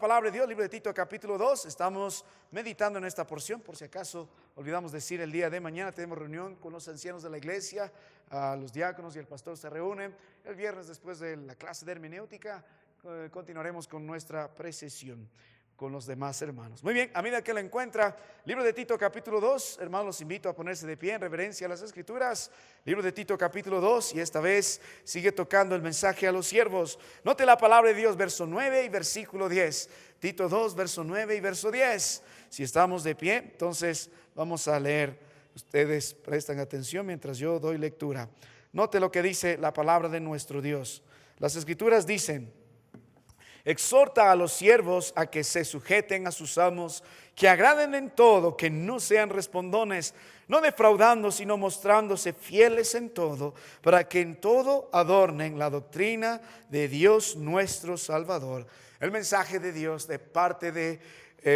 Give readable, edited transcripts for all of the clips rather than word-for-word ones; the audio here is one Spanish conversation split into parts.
Palabra de Dios, libro de Tito capítulo 2, estamos meditando en esta porción. Por si acaso olvidamos decir, el día de mañana tenemos reunión con los ancianos de la iglesia, los diáconos y el pastor se reúnen. El viernes, después de la clase de hermenéutica, continuaremos con nuestra precesión con los demás hermanos. Muy bien, a medida que lo encuentra, libro de Tito capítulo 2, hermanos, los invito a ponerse de pie en reverencia a las escrituras. Libro de Tito capítulo 2, y esta vez sigue tocando el mensaje a los siervos. Note la palabra de Dios, verso 9 y versículo 10. Tito 2, verso 9 y verso 10. Si estamos de pie, entonces vamos a leer. Ustedes prestan atención mientras yo doy lectura. Note lo que dice la palabra de nuestro Dios. Las escrituras dicen: exhorta a los siervos a que se sujeten a sus amos, que agraden en todo, que no sean respondones, no defraudando, sino mostrándose fieles en todo, para que en todo adornen la doctrina de Dios nuestro Salvador. El mensaje de Dios de parte de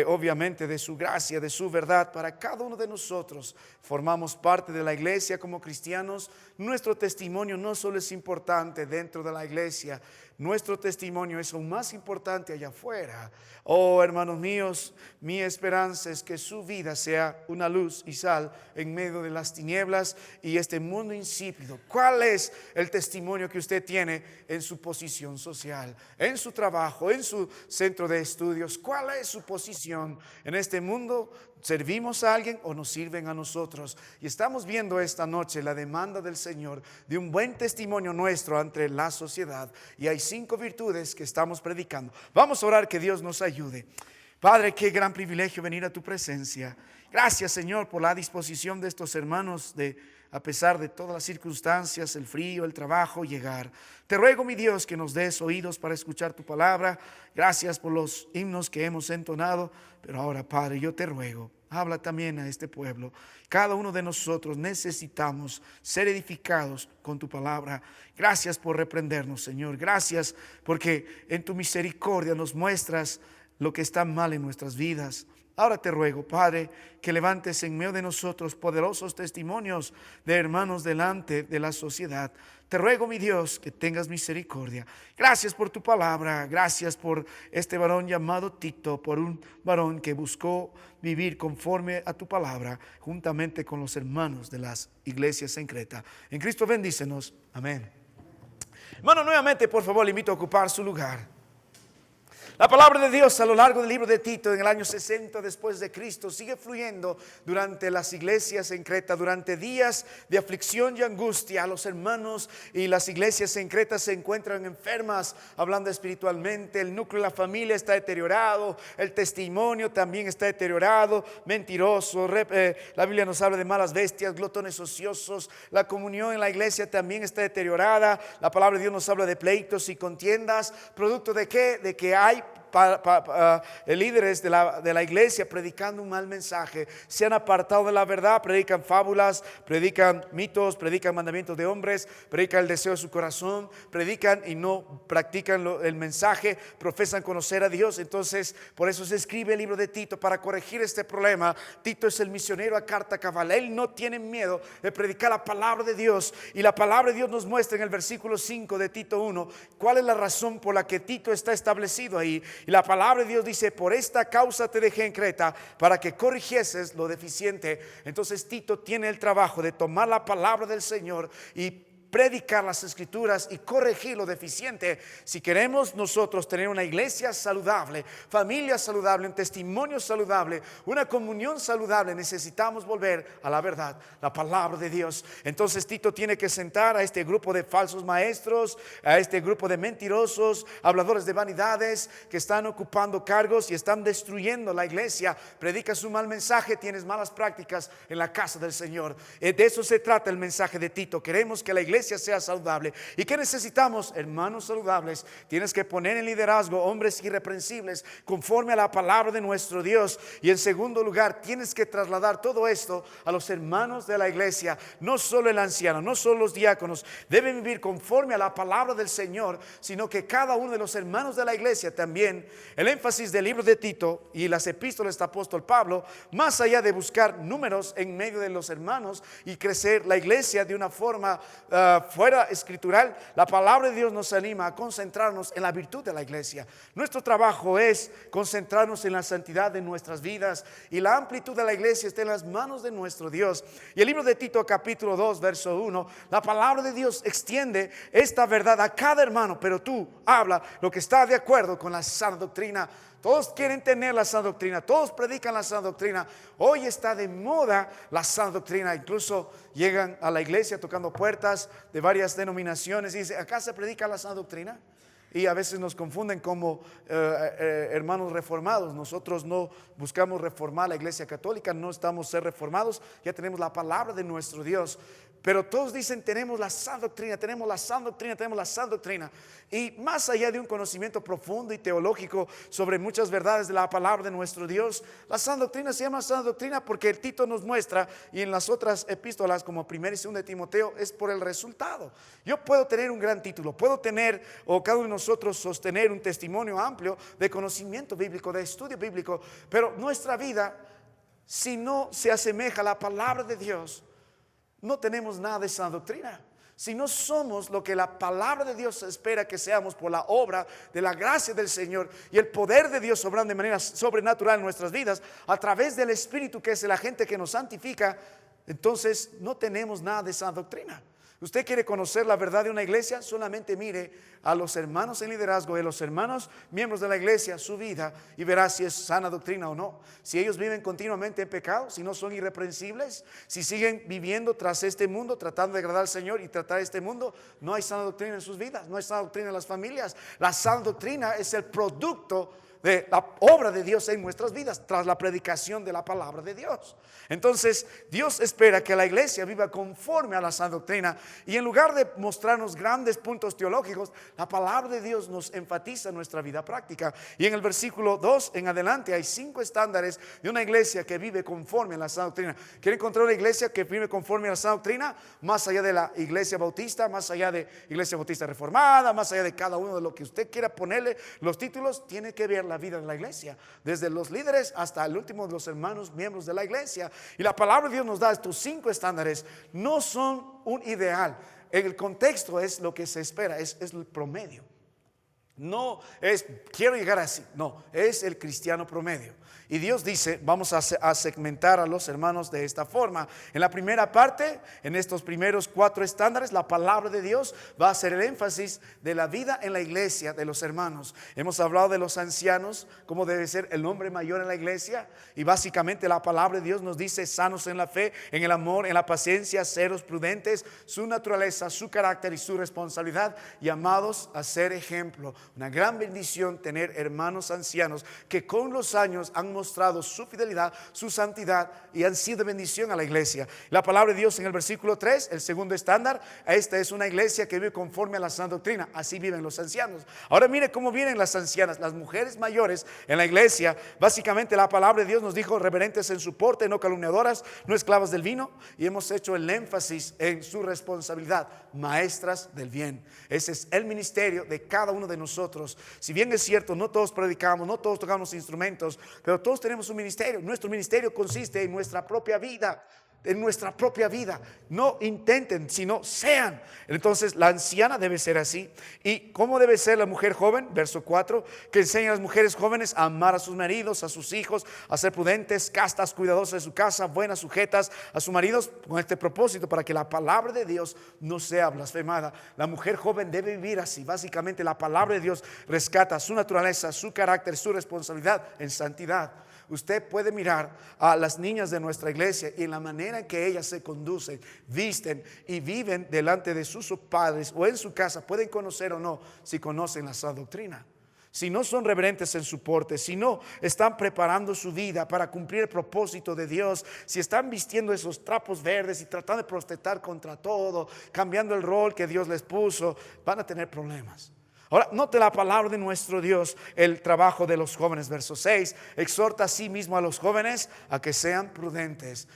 obviamente de su gracia, de su verdad para cada uno de nosotros. Formamos parte de la iglesia como cristianos. Nuestro testimonio no solo es importante dentro de la iglesia, nuestro testimonio es aún más importante allá afuera. Oh, hermanos míos, mi esperanza es que su vida sea una luz y sal en medio de las tinieblas y este mundo insípido. ¿Cuál es el testimonio que usted tiene en su posición social, en su trabajo, en su centro de estudios? ¿Cuál es su posición en este mundo? ¿Servimos a alguien o nos sirven a nosotros? Y estamos viendo esta noche la demanda del Señor de un buen testimonio nuestro ante la sociedad. Y hay 5 virtudes que estamos predicando. Vamos a orar que Dios nos ayude. Padre, qué gran privilegio venir a tu presencia. Gracias, Señor, por la disposición de estos hermanos de, a pesar de todas las circunstancias, el frío, el trabajo, llegar. Te ruego, mi Dios, que nos des oídos para escuchar tu palabra. Gracias por los himnos que hemos entonado. Pero ahora, Padre, yo te ruego, habla también a este pueblo. Cada uno de nosotros necesitamos ser edificados con tu palabra. Gracias por reprendernos, Señor. Gracias porque en tu misericordia nos muestras lo que está mal en nuestras vidas. Ahora te ruego, Padre, que levantes en medio de nosotros poderosos testimonios de hermanos delante de la sociedad. Te ruego, mi Dios, que tengas misericordia. Gracias por tu palabra. Gracias por este varón llamado Tito, por un varón que buscó vivir conforme a tu palabra, juntamente con los hermanos de las iglesias en Creta. En Cristo bendícenos. Amén. Hermano, nuevamente, por favor, le invito a ocupar su lugar. La palabra de Dios a lo largo del libro de Tito en el año 60 después de Cristo sigue fluyendo durante las iglesias en Creta, durante días de aflicción y angustia. Los hermanos y las iglesias en Creta se encuentran enfermas, hablando espiritualmente. El núcleo de la familia está deteriorado, el testimonio también está deteriorado, mentiroso. La Biblia nos habla de malas bestias, glotones ociosos. La comunión en la iglesia también está deteriorada. La palabra de Dios nos habla de pleitos y contiendas. ¿Producto de qué? De que hay líderes de la iglesia predicando un mal mensaje, se han apartado de la verdad, predican fábulas, predican mitos, predican mandamientos de hombres, predican el deseo de su corazón, predican y no practican el mensaje, profesan conocer a Dios. Entonces, por eso se escribe el libro de Tito, para corregir este problema. Tito es el misionero a carta cabal. Él no tiene miedo de predicar la palabra de Dios, y la palabra de Dios nos muestra en el versículo 5 de Tito 1 cuál es la razón por la que Tito está establecido ahí. Y la palabra de Dios dice: por esta causa te dejé en Creta, para que corrigieses lo deficiente. Entonces Tito tiene el trabajo de tomar la palabra del Señor y predicar las escrituras y corregir lo deficiente. Si queremos nosotros tener una iglesia saludable, familia saludable, un testimonio saludable, una comunión saludable, necesitamos volver a la verdad, la palabra de Dios. Entonces Tito tiene que sentar a este grupo de falsos maestros, a este grupo de mentirosos, habladores de vanidades, que están ocupando cargos y están destruyendo la iglesia. Predicas un mal mensaje, tienes malas prácticas en la casa del Señor. De eso se trata el mensaje de Tito. Queremos que la iglesia sea saludable. ¿Y qué necesitamos? Hermanos saludables. Tienes que poner en liderazgo hombres irreprensibles conforme a la palabra de nuestro Dios. Y en segundo lugar, tienes que trasladar todo esto a los hermanos de la iglesia. No solo el anciano, no solo los diáconos deben vivir conforme a la palabra del Señor, sino que cada uno de los hermanos de la iglesia también. El énfasis del libro de Tito y las epístolas del apóstol Pablo, más allá de buscar números en medio de los hermanos y crecer la iglesia de una forma fuera escritural, la palabra de Dios nos anima a concentrarnos en la virtud de la iglesia. Nuestro trabajo es concentrarnos en la santidad de nuestras vidas, y la amplitud de la iglesia está en las manos de nuestro Dios. Y el libro de Tito capítulo 2 verso 1, la palabra de Dios extiende esta verdad a cada hermano, pero tú habla lo que está de acuerdo con la sana doctrina. Todos quieren tener la sana doctrina, todos predican la sana doctrina. Hoy está de moda la sana doctrina. Incluso llegan a la iglesia tocando puertas de varias denominaciones y dicen: ¿acá se predica la sana doctrina? Y a veces nos confunden como hermanos reformados. Nosotros no buscamos reformar la iglesia católica, no estamos ser reformados, ya tenemos la palabra de nuestro Dios. Pero todos dicen: tenemos la sana doctrina, tenemos la sana doctrina, tenemos la sana doctrina. Y más allá de un conocimiento profundo y teológico sobre muchas verdades de la palabra de nuestro Dios, la sana doctrina se llama sana doctrina porque el Tito nos muestra, y en las otras epístolas como 1 y 2 de Timoteo, es por el resultado. Yo puedo tener un gran título, puedo tener, o cada uno de nosotros sostener un testimonio amplio de conocimiento bíblico, de estudio bíblico, pero nuestra vida, si no se asemeja a la palabra de Dios, no tenemos nada de sana doctrina. Si no somos lo que la palabra de Dios espera que seamos por la obra de la gracia del Señor y el poder de Dios obrando de manera sobrenatural en nuestras vidas a través del Espíritu, que es el agente que nos santifica, entonces no tenemos nada de sana doctrina. Usted quiere conocer la verdad de una iglesia, solamente mire a los hermanos en liderazgo y a los hermanos miembros de la iglesia, su vida, y verá si es sana doctrina o no. Si ellos viven continuamente en pecado, si no son irreprensibles, si siguen viviendo tras este mundo, tratando de agradar al Señor y tratar este mundo, no hay sana doctrina en sus vidas, no hay sana doctrina en las familias. La sana doctrina es el producto de la obra de Dios en nuestras vidas tras la predicación de la palabra de Dios. Entonces Dios espera que la iglesia viva conforme a la sana doctrina, y en lugar de mostrarnos grandes puntos teológicos, la palabra de Dios nos enfatiza nuestra vida práctica. Y en el versículo 2 en adelante hay 5 estándares de una iglesia que vive conforme a la sana doctrina. ¿Quiere encontrar una iglesia que vive conforme a la sana doctrina? Más allá de la iglesia bautista, más allá de iglesia bautista reformada, más allá de cada uno de lo que usted quiera ponerle los títulos, tiene que ver la vida de la iglesia, desde los líderes hasta el último de los hermanos miembros de la iglesia. Y la palabra de Dios nos da estos 5 estándares. No son un ideal, el contexto es lo que se espera, es el promedio. No es quiero llegar así, no, es el cristiano promedio. Y Dios dice: vamos a segmentar a los hermanos de esta forma. En la primera parte, en estos primeros 4 estándares, la palabra de Dios va a hacer el énfasis de la vida en la iglesia de los hermanos. Hemos hablado de los ancianos, cómo debe ser el hombre mayor en la iglesia, y básicamente la palabra de Dios nos dice: sanos en la fe, en el amor, en la paciencia, seros, prudentes, su naturaleza, su carácter y su responsabilidad, llamados a ser ejemplo. Una gran bendición tener hermanos ancianos que con los años han mostrado su fidelidad, su santidad, y han sido de bendición a la iglesia. La palabra de Dios en el versículo 3, el segundo estándar: esta es una iglesia que vive conforme a la sana doctrina. Así viven los ancianos. Ahora mire cómo viven las ancianas, las mujeres mayores en la iglesia. Básicamente la palabra de Dios nos dijo: reverentes en su porte, no calumniadoras, no esclavas del vino, y hemos hecho el énfasis en su responsabilidad, maestras del bien. Ese es el ministerio de cada uno de nosotros. Si bien es cierto, no todos predicamos, no todos tocamos instrumentos, pero todos tenemos un ministerio. Nuestro ministerio consiste en nuestra propia vida. En nuestra propia vida. No intenten, sino sean. Entonces la anciana debe ser así. ¿Y cómo debe ser la mujer joven? Verso 4, que enseña a las mujeres jóvenes a amar a sus maridos, a sus hijos, a ser prudentes, castas, cuidadosas de su casa, buenas, sujetas a sus maridos, con este propósito: para que la palabra de Dios no sea blasfemada. La mujer joven debe vivir así. Básicamente la palabra de Dios rescata su naturaleza, su carácter, su responsabilidad en santidad. Usted puede mirar a las niñas de nuestra iglesia y en la manera en que ellas se conducen, visten y viven delante de sus padres o en su casa, pueden conocer o no si conocen la sana doctrina. Si no son reverentes en su porte, si no están preparando su vida para cumplir el propósito de Dios, si están vistiendo esos trapos verdes y tratando de protestar contra todo, cambiando el rol que Dios les puso, van a tener problemas. Ahora, note la palabra de nuestro Dios, el trabajo de los jóvenes. Verso 6, exhorta a sí mismo a los jóvenes a que sean prudentes.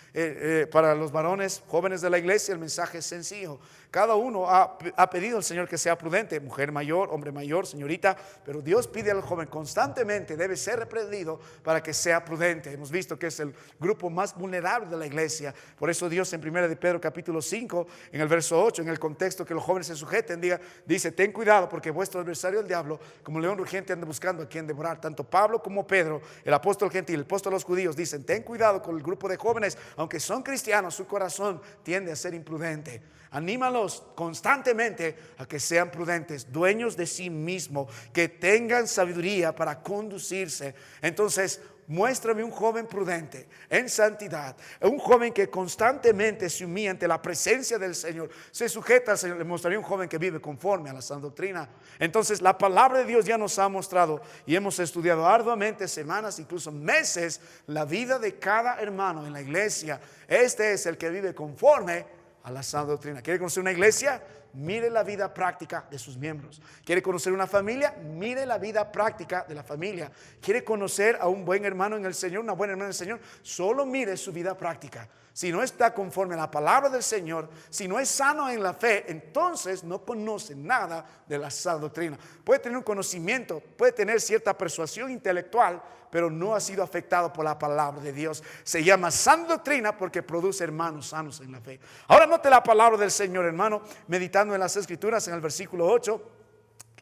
Para los varones jóvenes de la iglesia, el mensaje es sencillo. Cada uno ha pedido al Señor que sea prudente, mujer mayor, hombre mayor, señorita, pero Dios pide al joven constantemente, debe ser reprendido para que sea prudente. Hemos visto que es el grupo más vulnerable de la iglesia. Por eso Dios en 1 de Pedro capítulo 5, en el verso 8, en el contexto que los jóvenes se sujeten, dice, ten cuidado porque vuestro adversario el diablo, como león rugiente, anda buscando a quien devorar. Tanto Pablo como Pedro, el apóstol gentil, el apóstol de los judíos, dicen, ten cuidado con el grupo de jóvenes, aunque son cristianos, su corazón tiende a ser imprudente. Anímalos constantemente a que sean prudentes, dueños de sí mismos, que tengan sabiduría para conducirse. Entonces, muéstrame un joven prudente, en santidad, un joven que constantemente se humilla ante la presencia del Señor, se sujeta al Señor. Le mostraré un joven que vive conforme a la sana doctrina. Entonces, la palabra de Dios ya nos ha mostrado y hemos estudiado arduamente semanas, incluso meses, la vida de cada hermano en la iglesia. Este es el que vive conforme a la sana doctrina. ¿Quiere conocer una iglesia? Mire la vida práctica de sus miembros. ¿Quiere conocer una familia? Mire la vida práctica de la familia. ¿Quiere conocer a un buen hermano en el Señor, una buena hermana en el Señor? Solo mire su vida práctica. Si no está conforme a la palabra del Señor, si no es sano en la fe, entonces no conoce nada de la sana doctrina. Puede tener un conocimiento, puede tener cierta persuasión intelectual, pero no ha sido afectado por la palabra de Dios. Se llama sana doctrina porque produce hermanos sanos en la fe. Ahora note la palabra del Señor, hermano, meditando en las Escrituras en el versículo 8.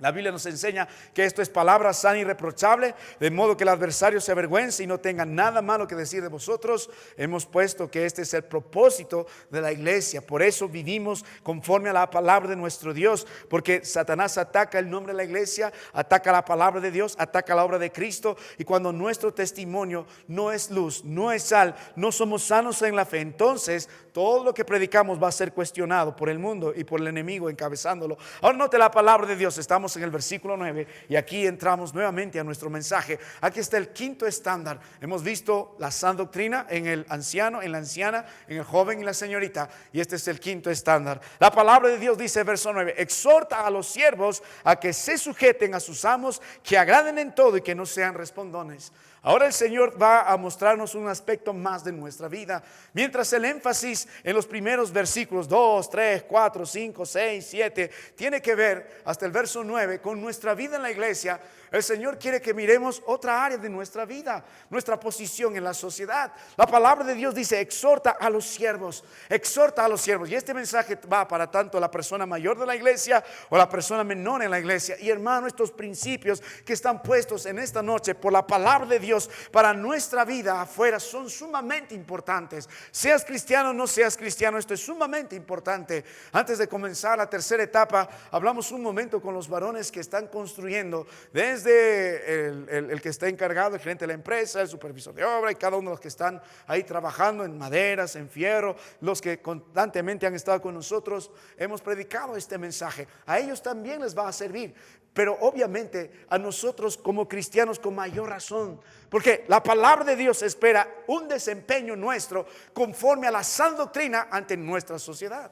La Biblia nos enseña que esto es palabra sana y irreprochable, de modo que el adversario se avergüence y no tenga nada malo que decir de vosotros. Hemos puesto que este es el propósito de la iglesia. Por eso vivimos conforme a la palabra de nuestro Dios, porque Satanás ataca el nombre de la iglesia, ataca la palabra de Dios, ataca la obra de Cristo. Y cuando nuestro testimonio no es luz, no es sal, no somos sanos en la fe, entonces todo lo que predicamos va a ser cuestionado por el mundo y por el enemigo encabezándolo. Ahora note la palabra de Dios. Estamos en el versículo 9 y aquí entramos nuevamente a nuestro mensaje. Aquí está el quinto estándar. Hemos visto la sana doctrina en el anciano, en la anciana, en el joven y la señorita, y este es el quinto estándar. La palabra de Dios dice, verso 9, exhorta a los siervos a que se sujeten a sus amos, que agraden en todo y que no sean respondones. Ahora el Señor va a mostrarnos un aspecto más de nuestra vida. Mientras el énfasis en los primeros versículos 2, 3, 4, 5, 6, 7 tiene que ver hasta el verso 9 con nuestra vida en la iglesia, el Señor quiere que miremos otra área de nuestra vida, nuestra posición en la sociedad. La palabra de Dios dice, exhorta a los siervos, exhorta a los siervos. Y este mensaje va para tanto la persona mayor de la iglesia o la persona menor en la iglesia. Y hermano, estos principios que están puestos en esta noche por la palabra de Dios para nuestra vida afuera son sumamente importantes. Seas cristiano o no seas cristiano, esto es sumamente importante. Antes de comenzar la tercera etapa, hablamos un momento con los varones que están construyendo, desde el que está encargado, el gerente de la empresa, el supervisor de obra y cada uno de los que están ahí trabajando en maderas, en fierro, los que constantemente han estado con nosotros. Hemos predicado este mensaje. A ellos también les va a servir, pero obviamente a nosotros como cristianos con mayor razón, porque la palabra de Dios espera un desempeño nuestro conforme a la sana doctrina ante nuestra sociedad.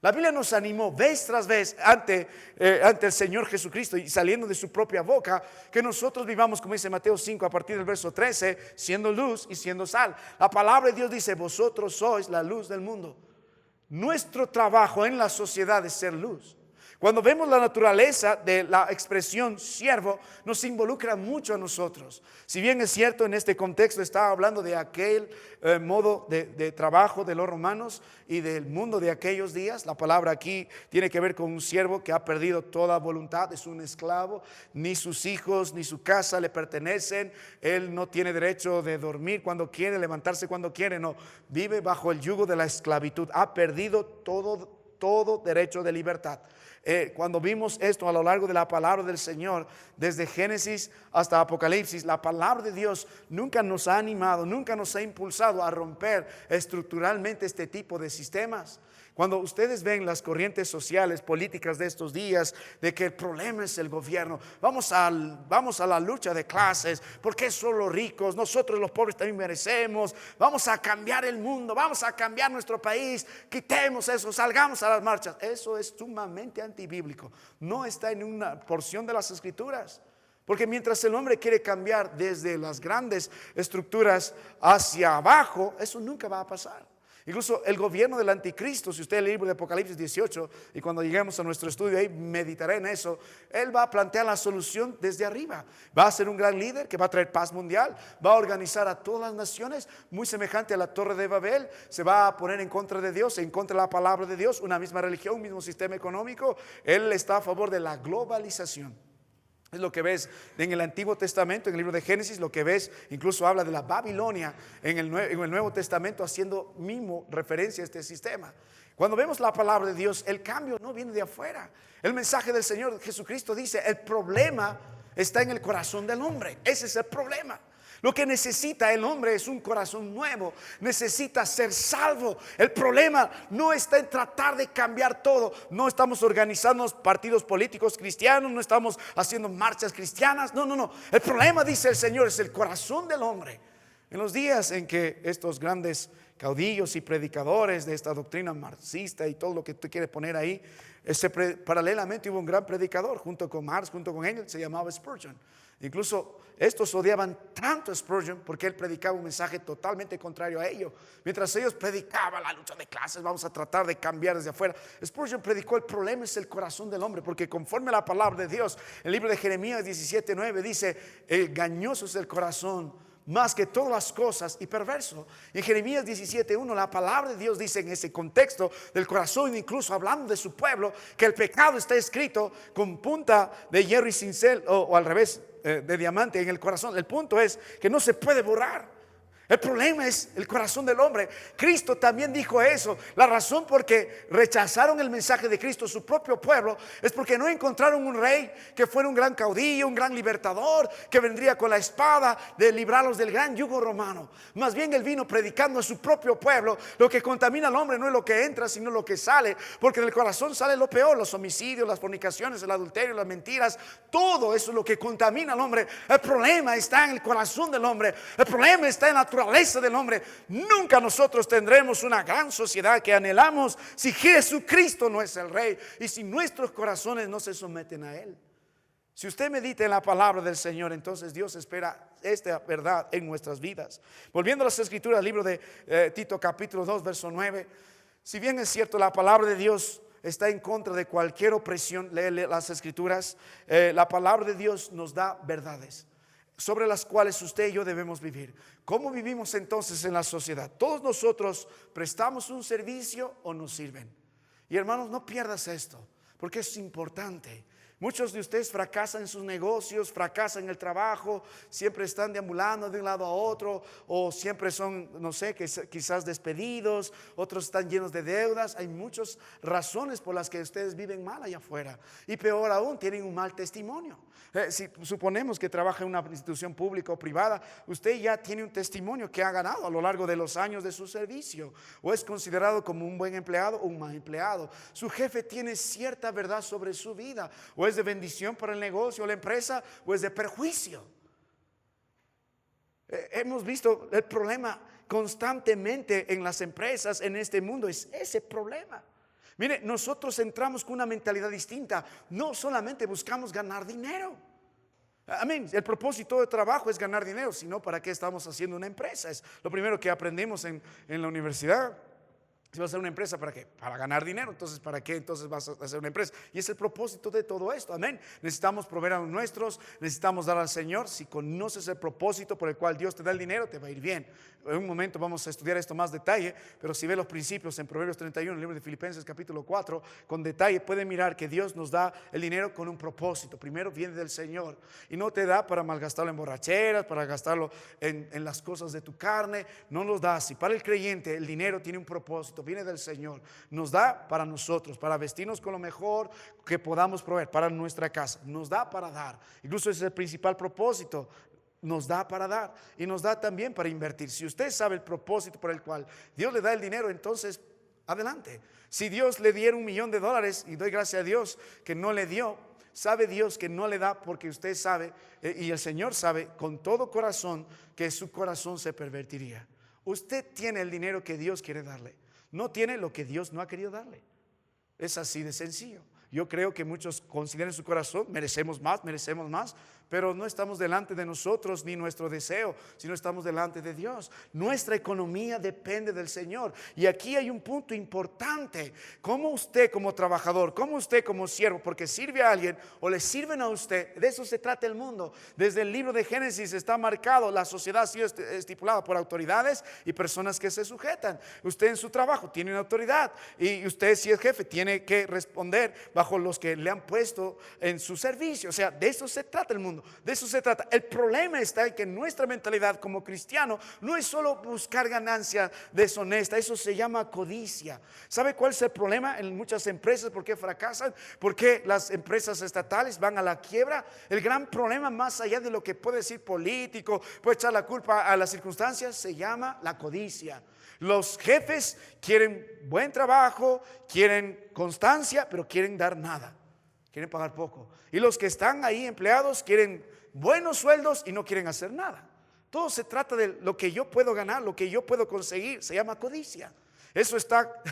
La Biblia nos animó vez tras vez ante el Señor Jesucristo y saliendo de su propia boca, que nosotros vivamos, como dice Mateo 5 a partir del verso 13, siendo luz y siendo sal. La palabra de Dios dice, vosotros sois la luz del mundo. Nuestro trabajo en la sociedad es ser luz. Cuando vemos la naturaleza de la expresión siervo, nos involucra mucho a nosotros. Si bien es cierto, en este contexto estaba hablando de aquel modo de trabajo de los romanos y del mundo de aquellos días. La palabra aquí tiene que ver con un siervo que ha perdido toda voluntad, es un esclavo, ni sus hijos ni su casa le pertenecen. Él no tiene derecho de dormir cuando quiere, levantarse cuando quiere, no, vive bajo el yugo de la esclavitud, ha perdido todo derecho de libertad. Cuando vimos esto a lo largo de la palabra del Señor, desde Génesis hasta Apocalipsis, la palabra de Dios nunca nos ha animado, nunca nos ha impulsado a romper estructuralmente este tipo de sistemas. Cuando ustedes ven las corrientes sociales, políticas de estos días, de que el problema es el gobierno, vamos a la lucha de clases, porque solo ricos, nosotros los pobres también merecemos, vamos a cambiar el mundo, vamos a cambiar nuestro país, quitemos eso, salgamos a las marchas. Eso es sumamente antibíblico, no está en una porción de las Escrituras. Porque mientras el hombre quiere cambiar desde las grandes estructuras hacia abajo, eso nunca va a pasar. Incluso el gobierno del anticristo, si usted lee el libro de Apocalipsis 18, y cuando lleguemos a nuestro estudio ahí meditaré en eso, él va a plantear la solución desde arriba. Va a ser un gran líder que va a traer paz mundial, va a organizar a todas las naciones, muy semejante a la Torre de Babel. Se va a poner en contra de Dios, en contra de la palabra de Dios, una misma religión, un mismo sistema económico. Él está a favor de la globalización. Es lo que ves en el Antiguo Testamento, en el libro de Génesis, lo que ves, incluso habla de la Babilonia en el Nuevo Testamento, haciendo mismo referencia a este sistema. Cuando vemos la palabra de Dios, el cambio no viene de afuera. El mensaje del Señor Jesucristo dice, el problema está en el corazón del hombre. Ese es el problema. Lo que necesita el hombre es un corazón nuevo, necesita ser salvo. El problema no está en tratar de cambiar todo. No estamos organizando partidos políticos cristianos, no estamos haciendo marchas cristianas. No. El problema, dice el Señor, es el corazón del hombre. En los días en que estos grandes caudillos y predicadores de esta doctrina marxista y todo lo que tú quieres poner ahí, paralelamente hubo un gran predicador junto con Marx, junto con Engels, se llamaba Spurgeon. Incluso estos odiaban tanto a Spurgeon porque él predicaba un mensaje totalmente contrario a ello. Mientras ellos predicaban la lucha de clases, vamos a tratar de cambiar desde afuera, Spurgeon predicó, el problema es el corazón del hombre, porque conforme a la palabra de Dios, el libro de Jeremías 17:9 dice, engañoso es el corazón más que todas las cosas y perverso. En Jeremías 17:1 la palabra de Dios dice en ese contexto del corazón, incluso hablando de su pueblo, que el pecado está escrito con punta de hierro y cincel o al revés, de diamante en el corazón. El punto es que no se puede borrar. El problema es el corazón del hombre. Cristo también dijo eso. La razón por que rechazaron el mensaje de Cristo, su propio pueblo, es porque no encontraron un rey que fuera un gran caudillo, un gran libertador, que vendría con la espada de librarlos del gran yugo romano. Más bien él vino predicando a su propio pueblo. Lo que contamina al hombre no es lo que entra, sino lo que sale, porque del corazón sale lo peor: los homicidios, las fornicaciones, el adulterio, las mentiras. Todo eso es lo que contamina al hombre. El problema está en el corazón del hombre. El problema está en la naturaleza del hombre. Nunca nosotros tendremos una gran sociedad que anhelamos si Jesucristo no es el rey y si nuestros corazones no se someten a él. Si usted medita en la palabra del Señor, entonces Dios espera esta verdad en nuestras vidas. Volviendo a las Escrituras, libro de Tito capítulo 2 verso 9, si bien es cierto la palabra de Dios está en contra de cualquier opresión, léele las Escrituras, la palabra de Dios nos da verdades sobre las cuales usted y yo debemos vivir. ¿Cómo vivimos entonces en la sociedad? Todos nosotros prestamos un servicio o nos sirven. Y hermanos, no pierdas esto, porque es importante. Muchos de ustedes fracasan en sus negocios, fracasan en el trabajo, siempre están deambulando de un lado a otro, o siempre son, no sé, quizás despedidos, otros están llenos de deudas. Hay muchas razones por las que ustedes viven mal allá afuera, y peor aún, tienen un mal testimonio. Si suponemos que trabaja en una institución pública o privada, usted ya tiene un testimonio que ha ganado a lo largo de los años de su servicio, o es considerado como un buen empleado o un mal empleado. Su jefe tiene cierta verdad sobre su vida, o es de bendición para el negocio o la empresa, o es de perjuicio. Hemos visto el problema constantemente en las empresas, en este mundo, es ese problema. Mire, nosotros entramos con una mentalidad distinta. No solamente buscamos ganar dinero. Amén. El propósito de trabajo es ganar dinero, sino para qué estamos haciendo una empresa. Es lo primero que aprendemos en la universidad. Si vas a hacer una empresa, ¿para qué? Para ganar dinero. Entonces, ¿para qué entonces vas a hacer una empresa? Y es el propósito de todo esto. Amén. Necesitamos proveer a los nuestros, necesitamos dar al Señor. Si conoces el propósito por el cual Dios te da el dinero, te va a ir bien. En un momento vamos a estudiar esto más detalle, pero si ve los principios en Proverbios 31, en el libro de Filipenses capítulo 4, con detalle puede mirar que Dios nos da el dinero con un propósito. Primero viene del Señor y no te da para malgastarlo en borracheras, para gastarlo en las cosas de tu carne. No nos da así. Para el creyente el dinero tiene un propósito, viene del Señor, nos da para nosotros, para vestirnos con lo mejor que podamos proveer, para nuestra casa, nos da para dar. Incluso ese es el principal propósito. Nos da para dar y nos da también para invertir. Si usted sabe el propósito por el cual Dios le da el dinero, entonces adelante. Si Dios le diera $1,000,000, y doy gracias a Dios que no le dio, sabe Dios que no le da porque usted sabe, y el Señor sabe con todo corazón que su corazón se pervertiría. Usted tiene el dinero que Dios quiere darle, no tiene lo que Dios no ha querido darle. Es así de sencillo. Yo creo que muchos consideran en su corazón, merecemos más, pero no estamos delante de nosotros ni nuestro deseo, sino estamos delante de Dios. Nuestra economía depende del Señor. Y aquí hay un punto importante. ¿Cómo usted como trabajador, cómo usted como siervo, porque sirve a alguien o le sirven a usted? De eso se trata el mundo. Desde el libro de Génesis está marcado, la sociedad ha sido estipulada por autoridades y personas que se sujetan. Usted en su trabajo tiene una autoridad y usted, si es jefe, tiene que responder bajo los que le han puesto en su servicio. O sea, de eso se trata el mundo, de eso se trata. El problema está en que nuestra mentalidad como cristiano no es solo buscar ganancia deshonesta, eso se llama codicia. ¿Sabe cuál es el problema en muchas empresas? ¿Por qué fracasan? ¿Por qué las empresas estatales van a la quiebra? El gran problema, más allá de lo que puede decir político, puede echar la culpa a las circunstancias, se llama la codicia. Los jefes quieren buen trabajo, quieren constancia, pero quieren dar nada, quieren pagar poco. Y los que están ahí empleados quieren buenos sueldos y no quieren hacer nada. Todo se trata de lo que yo puedo ganar, lo que yo puedo conseguir, se llama codicia. Eso está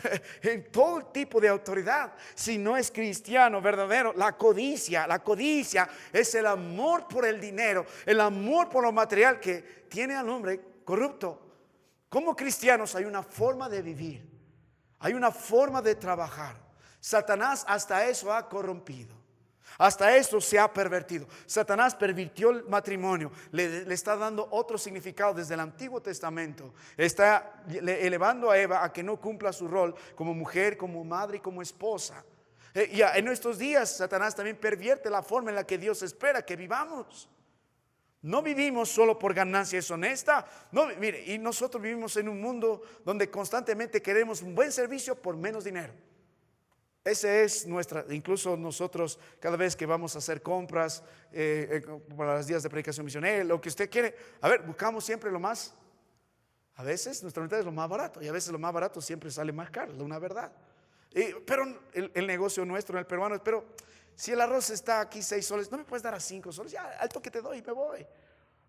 en todo tipo de autoridad. Si no es cristiano verdadero, la codicia es el amor por el dinero, el amor por lo material que tiene al hombre corrupto. Como cristianos hay una forma de vivir, hay una forma de trabajar. Satanás hasta eso ha corrompido, hasta eso se ha pervertido. Satanás pervirtió el matrimonio, le está dando otro significado desde el Antiguo Testamento. Está elevando a Eva a que no cumpla su rol como mujer, como madre y como esposa. Y en estos días Satanás también pervierte la forma en la que Dios espera que vivamos. No vivimos solo por ganancia deshonesta. No, mire, y nosotros vivimos en un mundo donde constantemente queremos un buen servicio por menos dinero. Ese es incluso nosotros cada vez que vamos a hacer compras para los días de predicación misionera, lo que usted quiere, buscamos siempre lo más. A veces nuestra mentalidad es lo más barato y a veces lo más barato siempre sale más caro, es una verdad. Pero el negocio nuestro, el peruano, pero si el arroz está aquí 6 soles, no me puedes dar a 5 soles, ya alto que te doy y me voy.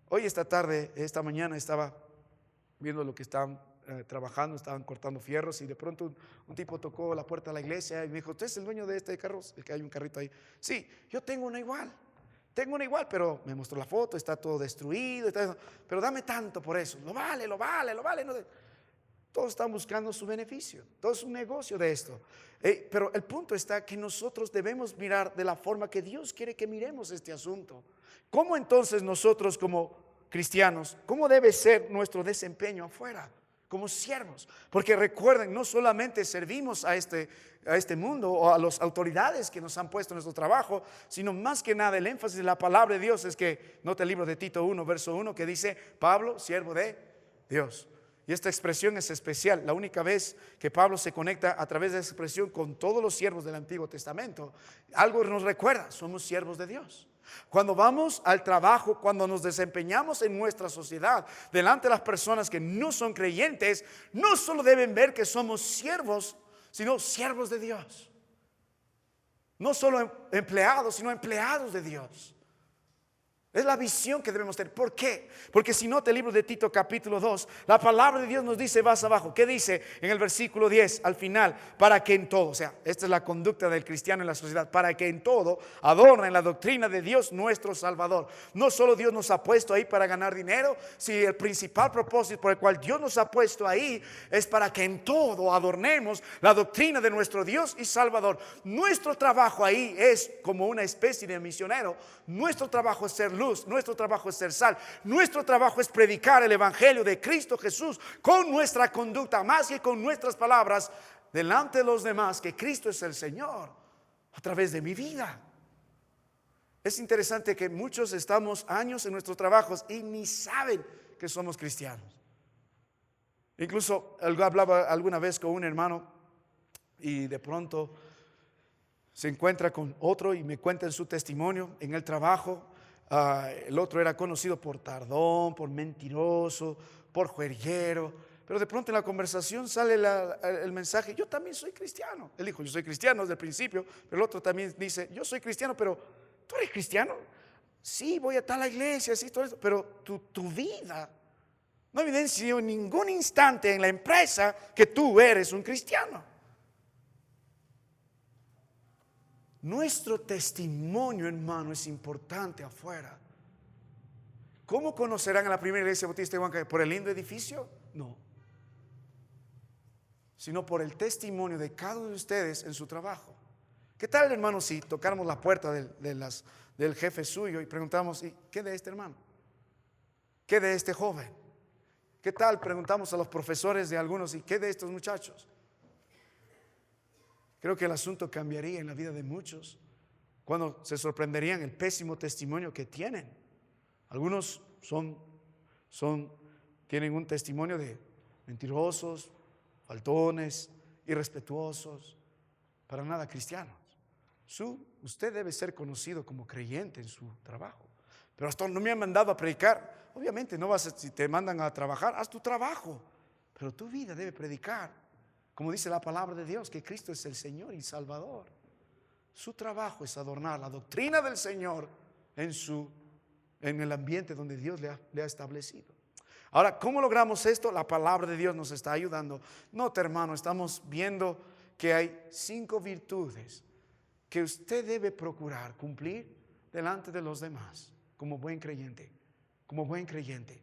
Hoy esta mañana estaba viendo lo que estaban trabajando, estaban cortando fierros y de pronto un tipo tocó la puerta de la iglesia y me dijo: ¿usted es el dueño de este carro? El que hay un carrito ahí. Sí, yo tengo una igual, pero me mostró la foto, está todo destruido, pero dame tanto por eso. Lo vale. No, todos están buscando su beneficio, todo es un negocio de esto. Pero el punto está que nosotros debemos mirar de la forma que Dios quiere que miremos este asunto. ¿Cómo entonces nosotros como cristianos, cómo debe ser nuestro desempeño afuera como siervos? Porque recuerden, no solamente servimos a este mundo o a las autoridades que nos han puesto en nuestro trabajo, sino más que nada el énfasis de la palabra de Dios es que, nota el libro de Tito 1, verso 1, que dice: Pablo, siervo de Dios. Y esta expresión es especial, la única vez que Pablo se conecta a través de esa expresión con todos los siervos del Antiguo Testamento. Algo nos recuerda, somos siervos de Dios. Cuando vamos al trabajo, cuando nos desempeñamos en nuestra sociedad, delante de las personas que no son creyentes, no solo deben ver que somos siervos, sino siervos de Dios. No solo empleados, sino empleados de Dios. Es la visión que debemos tener. ¿Por qué? Porque si nota el libro de Tito capítulo 2, la palabra de Dios nos dice más abajo. ¿Qué dice en el versículo 10 al final? Para que en todo, o sea, esta es la conducta del cristiano en la sociedad, para que en todo adornen la doctrina de Dios nuestro Salvador. No solo Dios nos ha puesto ahí para ganar dinero, sino el principal propósito por el cual Dios nos ha puesto ahí es para que en todo adornemos la doctrina de nuestro Dios y Salvador. Nuestro trabajo ahí es como una especie de misionero. Nuestro trabajo es ser luz. Nuestro trabajo es ser sal. Nuestro trabajo es predicar el evangelio de Cristo Jesús con nuestra conducta, más que con nuestras palabras, delante de los demás, que Cristo es el Señor a través de mi vida. Es interesante que muchos estamos años en nuestros trabajos y ni saben que somos cristianos. Incluso hablaba alguna vez con un hermano y de pronto se encuentra con otro y me cuenta en su testimonio en el trabajo. El otro era conocido por tardón, por mentiroso, por juerguero, pero de pronto en la conversación sale el mensaje, yo también soy cristiano. Él dijo, yo soy cristiano desde el principio, pero el otro también dice, yo soy cristiano, pero ¿tú eres cristiano? Sí, voy a tal iglesia, sí, todo eso, pero tu vida no evidencia en ningún instante en la empresa que tú eres un cristiano. Nuestro testimonio, hermano, es importante afuera. ¿Cómo conocerán a la primera iglesia bautista de Huancayo? ¿Por el lindo edificio? No. Sino por el testimonio de cada uno de ustedes en su trabajo. ¿Qué tal, hermano, si tocáramos la puerta del jefe suyo y preguntamos, ¿y qué de este hermano? ¿Qué de este joven? ¿Qué tal? Preguntamos a los profesores de algunos, ¿y qué de estos muchachos? Creo que el asunto cambiaría en la vida de muchos cuando se sorprenderían el pésimo testimonio que tienen. Algunos tienen un testimonio de mentirosos, faltones, irrespetuosos, para nada cristianos. Usted debe ser conocido como creyente en su trabajo. Pero hasta no me han mandado a predicar. Obviamente no vas si te mandan a trabajar, haz tu trabajo. Pero tu vida debe predicar, como dice la palabra de Dios, que Cristo es el Señor y Salvador. Su trabajo es adornar la doctrina del Señor en el ambiente donde Dios le ha establecido. Ahora, ¿cómo logramos esto? La palabra de Dios nos está ayudando. Nota, hermano, estamos viendo que hay 5 virtudes que usted debe procurar cumplir delante de los demás como buen creyente. Como buen creyente.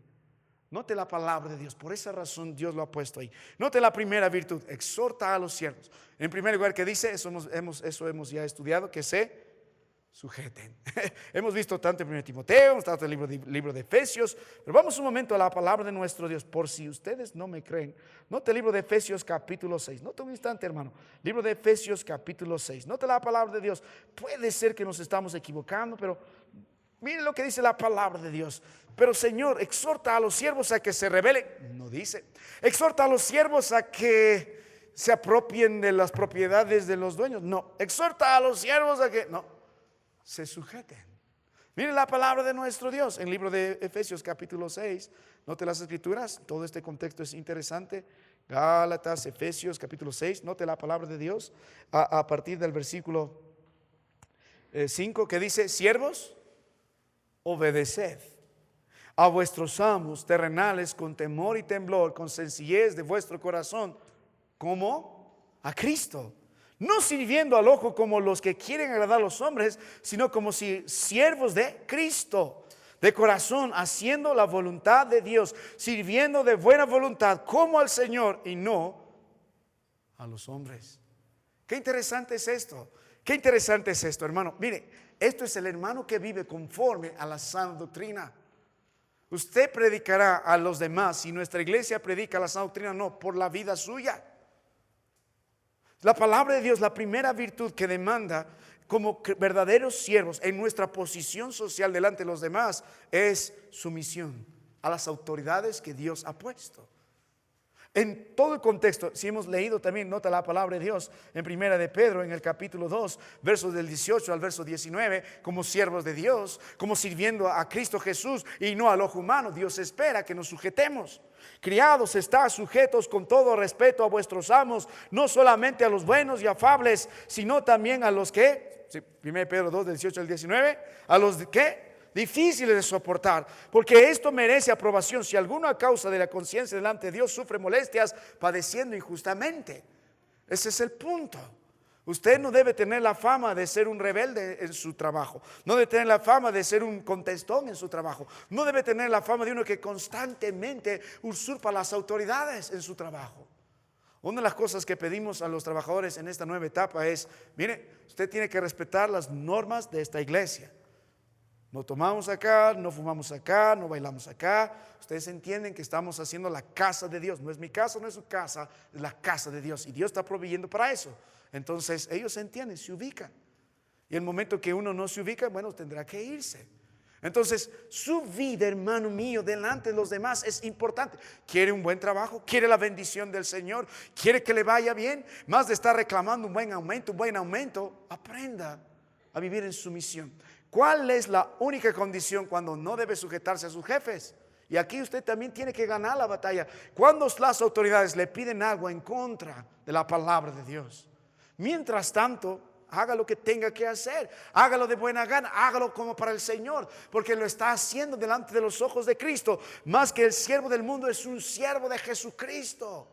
Note la palabra de Dios, por esa razón Dios lo ha puesto ahí. Note la primera virtud, exhorta a los siervos. En primer lugar, ¿qué dice? Eso hemos ya estudiado, que se sujeten. Hemos visto tanto en 1 Timoteo, hemos estado en el libro de Efesios, pero vamos un momento a la palabra de nuestro Dios. Por si ustedes no me creen, note el libro de Efesios capítulo 6. Note un instante, hermano. Libro de Efesios capítulo 6. Note la palabra de Dios. Puede ser que nos estamos equivocando, pero miren lo que dice la palabra de Dios. Pero Señor, exhorta a los siervos a que se rebelen. No dice. Exhorta a los siervos a que se apropien de las propiedades de los dueños. No. Exhorta a los siervos a que se sujeten. Miren la palabra de nuestro Dios en el libro de Efesios capítulo 6. Note las escrituras. Todo este contexto es interesante. Gálatas, Efesios capítulo 6. Note la palabra de Dios a partir del versículo 5 que dice: siervos, obedeced a vuestros amos terrenales con temor y temblor, con sencillez de vuestro corazón, como a Cristo, no sirviendo al ojo como los que quieren agradar a los hombres, sino como si siervos de Cristo, de corazón, haciendo la voluntad de Dios, sirviendo de buena voluntad como al Señor y no a los hombres. Qué interesante es esto. Qué interesante es esto, hermano. Mire, esto es el hermano que vive conforme a la sana doctrina. Usted predicará a los demás, y nuestra iglesia predica la sana doctrina, no por la vida suya. La palabra de Dios, la primera virtud que demanda como verdaderos siervos en nuestra posición social delante de los demás es sumisión a las autoridades que Dios ha puesto. En todo el contexto, si hemos leído también, nota la palabra de Dios en primera de Pedro, en el capítulo 2, versos del 18 al verso 19, como siervos de Dios, como sirviendo a Cristo Jesús y no al ojo humano, Dios espera que nos sujetemos. Criados, estad sujetos con todo respeto a vuestros amos, no solamente a los buenos y afables, sino también a los que, 1 Pedro 2, del 18 al 19, a los que difíciles de soportar, porque esto merece aprobación si alguno a causa de la conciencia delante de Dios sufre molestias padeciendo injustamente. Ese es el punto. Usted no debe tener la fama de ser un rebelde en su trabajo, no debe tener la fama de ser un contestón en su trabajo, no debe tener la fama de uno que constantemente usurpa las autoridades en su trabajo. Una de las cosas que pedimos a los trabajadores en esta nueva etapa es: mire, usted tiene que respetar las normas de esta iglesia. No tomamos acá, no fumamos acá, no bailamos acá. Ustedes entienden que estamos haciendo la casa de Dios. No es mi casa, no es su casa, es la casa de Dios. Y Dios está proveyendo para eso. Entonces ellos entienden, se ubican. Y el momento que uno no se ubica, bueno, tendrá que irse. Entonces su vida, hermano mío, delante de los demás es importante. ¿Quiere un buen trabajo? ¿Quiere la bendición del Señor? ¿Quiere que le vaya bien? Más de estar reclamando un buen aumento, aprenda a vivir en sumisión. ¿Cuál es la única condición cuando no debe sujetarse a sus jefes? Y aquí usted también tiene que ganar la batalla. Cuando las autoridades le piden algo en contra de la palabra de Dios, mientras tanto, haga lo que tenga que hacer. Hágalo de buena gana, hágalo como para el Señor, porque lo está haciendo delante de los ojos de Cristo. Más que el siervo del mundo, es un siervo de Jesucristo.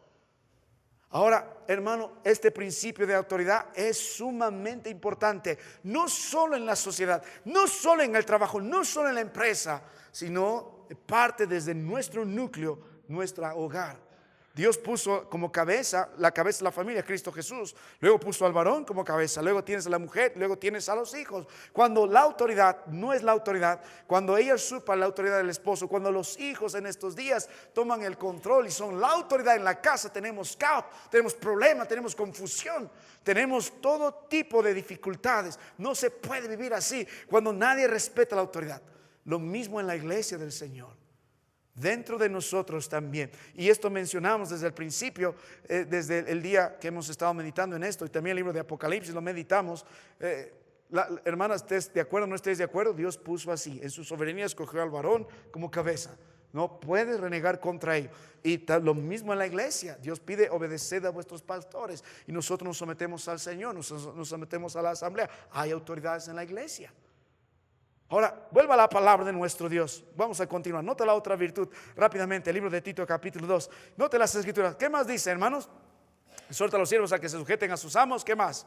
Ahora, hermano, este principio de autoridad es sumamente importante, no solo en la sociedad, no solo en el trabajo, no solo en la empresa, sino parte desde nuestro núcleo, nuestro hogar. Dios puso como cabeza, la cabeza de la familia, Cristo Jesús. Luego puso al varón como cabeza, luego tienes a la mujer, luego tienes a los hijos. Cuando la autoridad no es la autoridad, cuando ella usurpa la autoridad del esposo, cuando los hijos en estos días toman el control y son la autoridad en la casa, tenemos caos, tenemos problemas, tenemos confusión, tenemos todo tipo de dificultades. No se puede vivir así cuando nadie respeta la autoridad. Lo mismo en la iglesia del Señor, dentro de nosotros también. Y esto mencionamos desde el principio, desde el día que hemos estado meditando en esto, y también el libro de Apocalipsis lo meditamos. Hermanas, ¿estés de acuerdo o no estés de acuerdo? Dios puso así, en su soberanía escogió al varón como cabeza. No puedes renegar contra ello. Y lo mismo en la iglesia. Dios pide obedeced a vuestros pastores, y nosotros nos sometemos al Señor, nos sometemos a la asamblea. Hay autoridades en la iglesia. Ahora, vuelva a la palabra de nuestro Dios. Vamos a continuar. Nota la otra virtud rápidamente, el libro de Tito capítulo 2. Note las escrituras. ¿Qué más dice, hermanos? Exhorta a los siervos a que se sujeten a sus amos. ¿Qué más?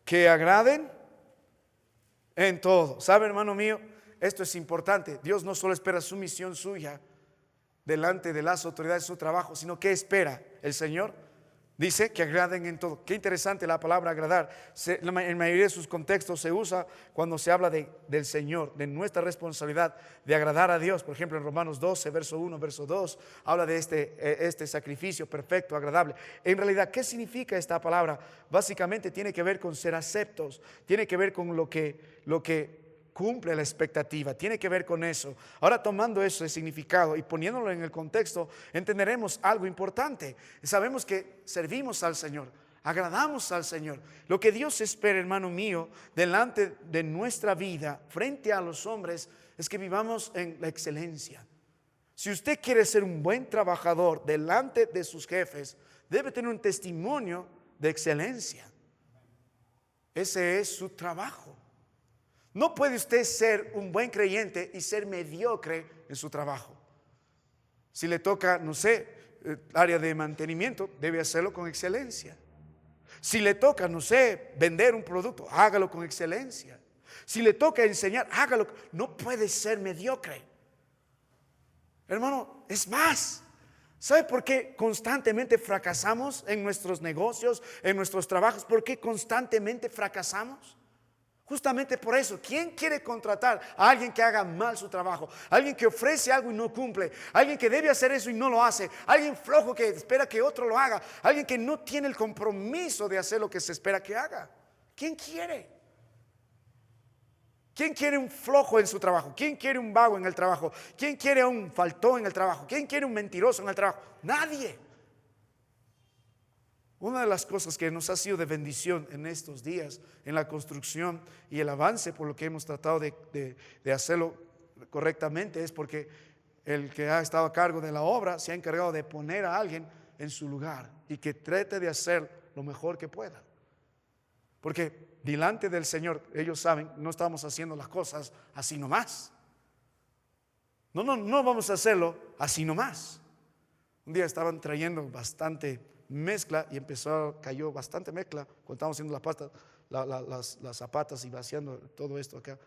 Que agraden en todo. ¿Sabe, hermano mío? Esto es importante. Dios no solo espera sumisión suya delante de las autoridades de su trabajo, sino que espera el Señor. Dice que agraden en todo. Qué interesante la palabra agradar. En la mayoría de sus contextos se usa cuando se habla del Señor, de nuestra responsabilidad de agradar a Dios. Por ejemplo, en Romanos 12, verso 1, verso 2, habla de este sacrificio perfecto, agradable. En realidad, ¿qué significa esta palabra? Básicamente tiene que ver con ser aceptos, tiene que ver con lo que cumple la expectativa, tiene que ver con eso. Ahora, tomando eso de significado y poniéndolo en el contexto, entenderemos algo importante. Sabemos que servimos al Señor, agradamos al Señor. Lo que Dios espera, hermano mío, delante de nuestra vida, frente a los hombres, es que vivamos en la excelencia. Si usted quiere ser un buen trabajador delante de sus jefes, debe tener un testimonio de excelencia. Ese es su trabajo. No puede usted ser un buen creyente y ser mediocre en su trabajo. Si le toca, no sé, área de mantenimiento, debe hacerlo con excelencia. Si le toca, no sé, vender un producto, hágalo con excelencia. Si le toca enseñar, hágalo. No puede ser mediocre. Hermano, es más. ¿Sabe por qué constantemente fracasamos en nuestros negocios, en nuestros trabajos? ¿Por qué constantemente fracasamos? Justamente por eso. ¿Quién quiere contratar a alguien que haga mal su trabajo? Alguien que ofrece algo y no cumple. Alguien que debe hacer eso y no lo hace. Alguien flojo que espera que otro lo haga. Alguien que no tiene el compromiso de hacer lo que se espera que haga. ¿Quién quiere? ¿Quién quiere un flojo en su trabajo? ¿Quién quiere un vago en el trabajo? ¿Quién quiere un faltón en el trabajo? ¿Quién quiere un mentiroso en el trabajo? Nadie. Una de las cosas que nos ha sido de bendición en estos días, en la construcción y el avance por lo que hemos tratado de hacerlo correctamente, es porque el que ha estado a cargo de la obra se ha encargado de poner a alguien en su lugar y que trate de hacer lo mejor que pueda. Porque delante del Señor, ellos saben, no estamos haciendo las cosas así nomás. No vamos a hacerlo así nomás. Un día estaban trayendo bastante mezcla y cayó bastante mezcla cuando estábamos haciendo las zapatas y vaciando todo esto acá,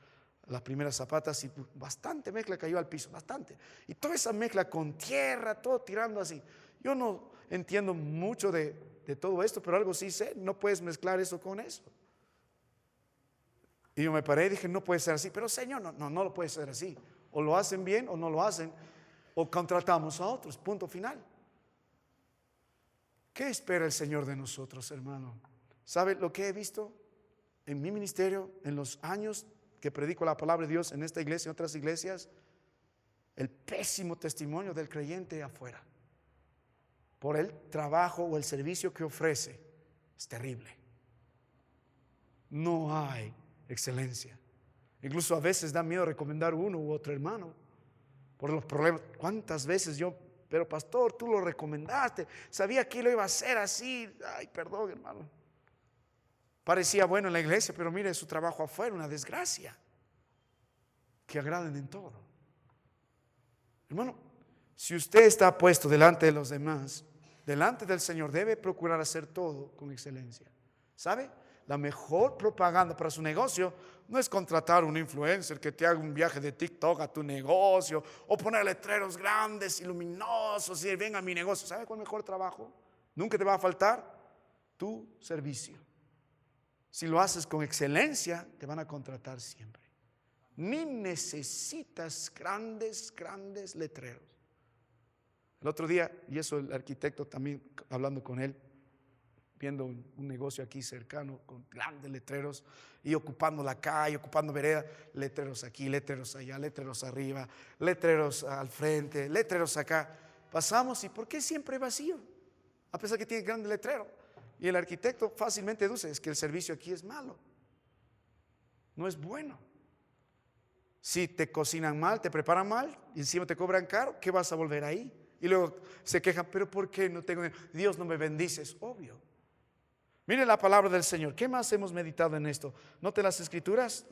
las primeras zapatas, y bastante mezcla cayó al piso, bastante. Y toda esa mezcla con tierra, todo tirando así. Yo no entiendo mucho de todo esto, pero algo sí sé, no puedes mezclar eso con eso. Y yo me paré y dije, no puede ser así. Pero Señor, no lo puede ser así. O lo hacen bien o no lo hacen, o contratamos a otros, punto final. ¿Qué espera el Señor de nosotros, hermano? ¿Sabe lo que he visto en mi ministerio, en los años que predico la palabra de Dios en esta iglesia y en otras iglesias? El pésimo testimonio del creyente afuera por el trabajo o el servicio que ofrece es terrible. No hay excelencia. Incluso a veces da miedo recomendar uno u otro hermano por los problemas. ¿Cuántas veces yo, pero pastor, tú lo recomendaste, sabía que lo iba a hacer así? Ay, perdón, hermano. Parecía bueno en la iglesia, pero mire su trabajo afuera, una desgracia. Que agraden en todo. Hermano, si usted está puesto delante de los demás, delante del Señor, debe procurar hacer todo con excelencia. ¿Sabe? La mejor propaganda para su negocio no es contratar a un influencer que te haga un viaje de TikTok a tu negocio o poner letreros grandes y luminosos y ven a mi negocio. ¿Sabe cuál es el mejor trabajo? Nunca te va a faltar tu servicio. Si lo haces con excelencia, te van a contratar siempre. Ni necesitas grandes letreros. El otro día, y eso el arquitecto también, hablando con él, viendo un negocio aquí cercano con grandes letreros y ocupando la calle, ocupando vereda, letreros aquí, letreros allá, letreros arriba, letreros al frente, letreros acá. Pasamos y ¿por qué siempre vacío? A pesar que tiene grandes letreros. Y el arquitecto fácilmente deduce, es que el servicio aquí es malo, no es bueno. Si te cocinan mal, te preparan mal y encima te cobran caro, ¿qué vas a volver ahí? Y luego se quejan, pero ¿por qué no tengo? Dios no me bendice, es obvio. Mire la palabra del Señor. ¿Qué más hemos meditado en esto? Note las escrituras,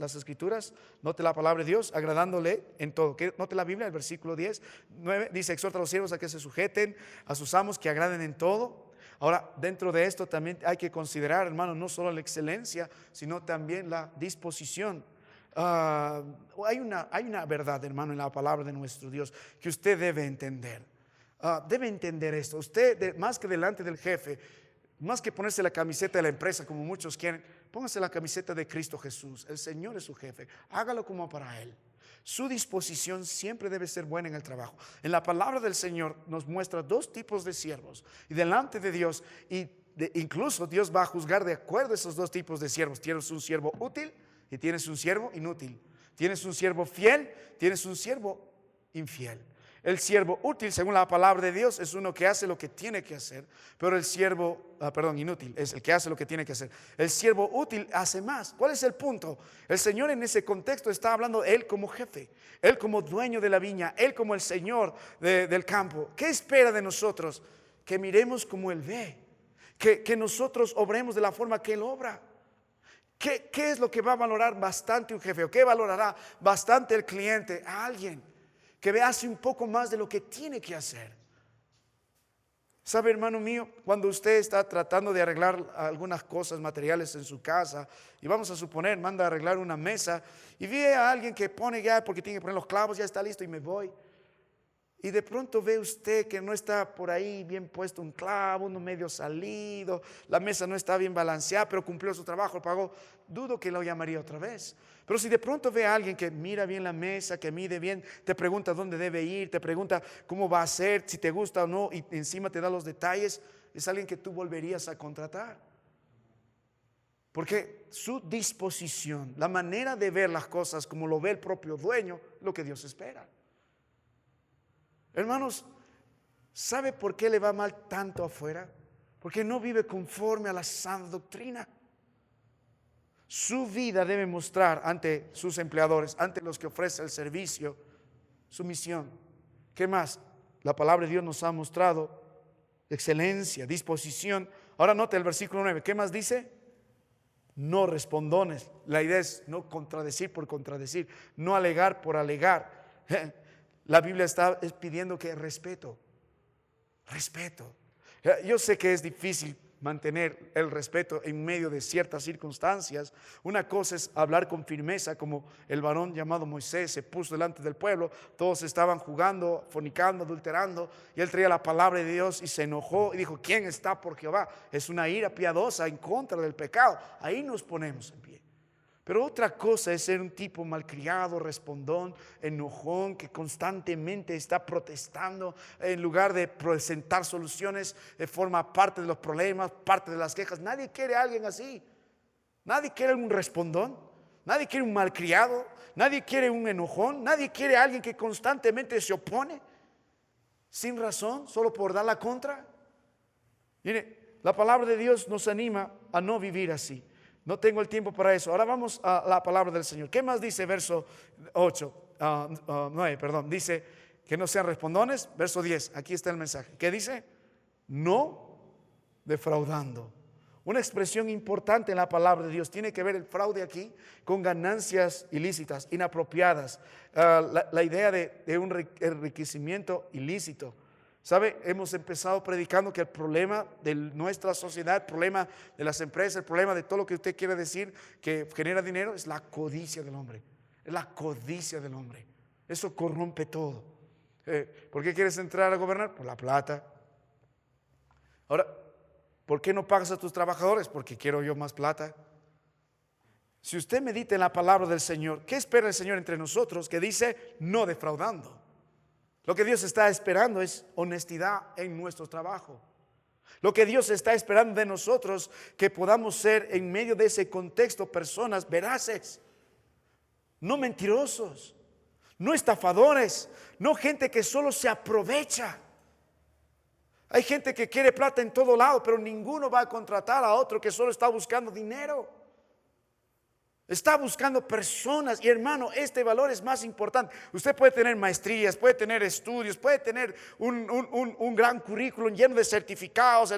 note la palabra de Dios, agradándole en todo. Note la Biblia, el versículo 10, 9, dice, exhorta a los siervos a que se sujeten a sus amos, que agraden en todo. Ahora, dentro de esto también hay que considerar, hermano, no solo la excelencia, sino también la disposición. Hay una verdad, hermano, en la palabra de nuestro Dios que usted debe entender. Debe entender esto. Usted, más que delante del jefe, más que ponerse la camiseta de la empresa como muchos quieren, póngase la camiseta de Cristo Jesús. El Señor es su jefe. Hágalo como para Él. Su disposición siempre debe ser buena en el trabajo. En la palabra del Señor nos muestra dos tipos de siervos. Y delante de Dios, incluso Dios va a juzgar de acuerdo a esos dos tipos de siervos. Tienes un siervo útil y tienes un siervo inútil. Tienes un siervo fiel, tienes un siervo infiel. El siervo útil, según la palabra de Dios, es uno que hace lo que tiene que hacer. Pero el siervo, inútil, es el que hace lo que tiene que hacer. El siervo útil hace más. ¿Cuál es el punto? El Señor en ese contexto está hablando de Él como jefe, Él como dueño de la viña, Él como el Señor del campo. ¿Qué espera de nosotros? Que miremos como Él ve, que nosotros obremos de la forma que Él obra. ¿Qué es lo que va a valorar bastante un jefe? ¿O qué valorará bastante el cliente? A alguien que hace un poco más de lo que tiene que hacer. ¿Sabe, hermano mío? Cuando usted está tratando de arreglar algunas cosas materiales en su casa, y vamos a suponer, manda a arreglar una mesa, y ve a alguien que pone ya, porque tiene que poner los clavos, ya está listo y me voy. Y de pronto ve usted que no está por ahí bien puesto un clavo, uno medio salido, la mesa no está bien balanceada, pero cumplió su trabajo, pagó. Dudo que lo llamaría otra vez. Pero si de pronto ve a alguien que mira bien la mesa, que mide bien, te pregunta dónde debe ir, te pregunta cómo va a ser, si te gusta o no, y encima te da los detalles, es alguien que tú volverías a contratar. Porque su disposición, la manera de ver las cosas como lo ve el propio dueño, lo que Dios espera. Hermanos, ¿sabe por qué le va mal tanto afuera? Porque no vive conforme a la sana doctrina. Su vida debe mostrar ante sus empleadores, ante los que ofrecen el servicio, su misión. ¿Qué más? La palabra de Dios nos ha mostrado excelencia, disposición. Ahora note el versículo 9. ¿Qué más dice? No respondones. La idea es no contradecir por contradecir, no alegar por alegar. La Biblia está pidiendo que respeto. Yo sé que es difícil mantener el respeto en medio de ciertas circunstancias. Una cosa es hablar con firmeza, como el varón llamado Moisés se puso delante del pueblo. Todos estaban jugando, fornicando, adulterando, y él traía la palabra de Dios y se enojó y dijo: ¿quién está por Jehová? Es una ira piadosa en contra del pecado. Ahí nos ponemos en pie. Pero otra cosa es ser un tipo malcriado, respondón, enojón, que constantemente está protestando en lugar de presentar soluciones, forma parte de los problemas, parte de las quejas. Nadie quiere a alguien así. Nadie quiere un respondón, nadie quiere un malcriado, nadie quiere un enojón, nadie quiere a alguien que constantemente se opone sin razón, solo por dar la contra. Mire, la palabra de Dios nos anima a no vivir así. No tengo el tiempo para eso. Ahora vamos a la palabra del Señor. ¿Qué más dice verso 9? Dice, que no sean respondones. Verso 10, aquí está el mensaje. ¿Qué dice? No defraudando. Una expresión importante en la palabra de Dios. Tiene que ver el fraude aquí con ganancias ilícitas, inapropiadas. La idea de un enriquecimiento ilícito. ¿Sabe? Hemos empezado predicando que el problema de nuestra sociedad, el problema de las empresas, el problema de todo lo que usted quiere decir que genera dinero es la codicia del hombre. Es la codicia del hombre. Eso corrompe todo. ¿Por qué quieres entrar a gobernar? Por la plata. Ahora, ¿por qué no pagas a tus trabajadores? Porque quiero yo más plata. Si usted medita en la palabra del Señor, ¿qué espera el Señor entre nosotros? Que dice, no defraudando. Lo que Dios está esperando es honestidad en nuestro trabajo. Lo que Dios está esperando de nosotros, que podamos ser en medio de ese contexto personas veraces, no mentirosos, no estafadores, no gente que solo se aprovecha. Hay gente que quiere plata en todo lado, pero ninguno va a contratar a otro que solo está buscando dinero. Está buscando personas. Y hermano, este valor es más importante. Usted puede tener maestrías, puede tener estudios, puede tener un gran currículum lleno de certificados.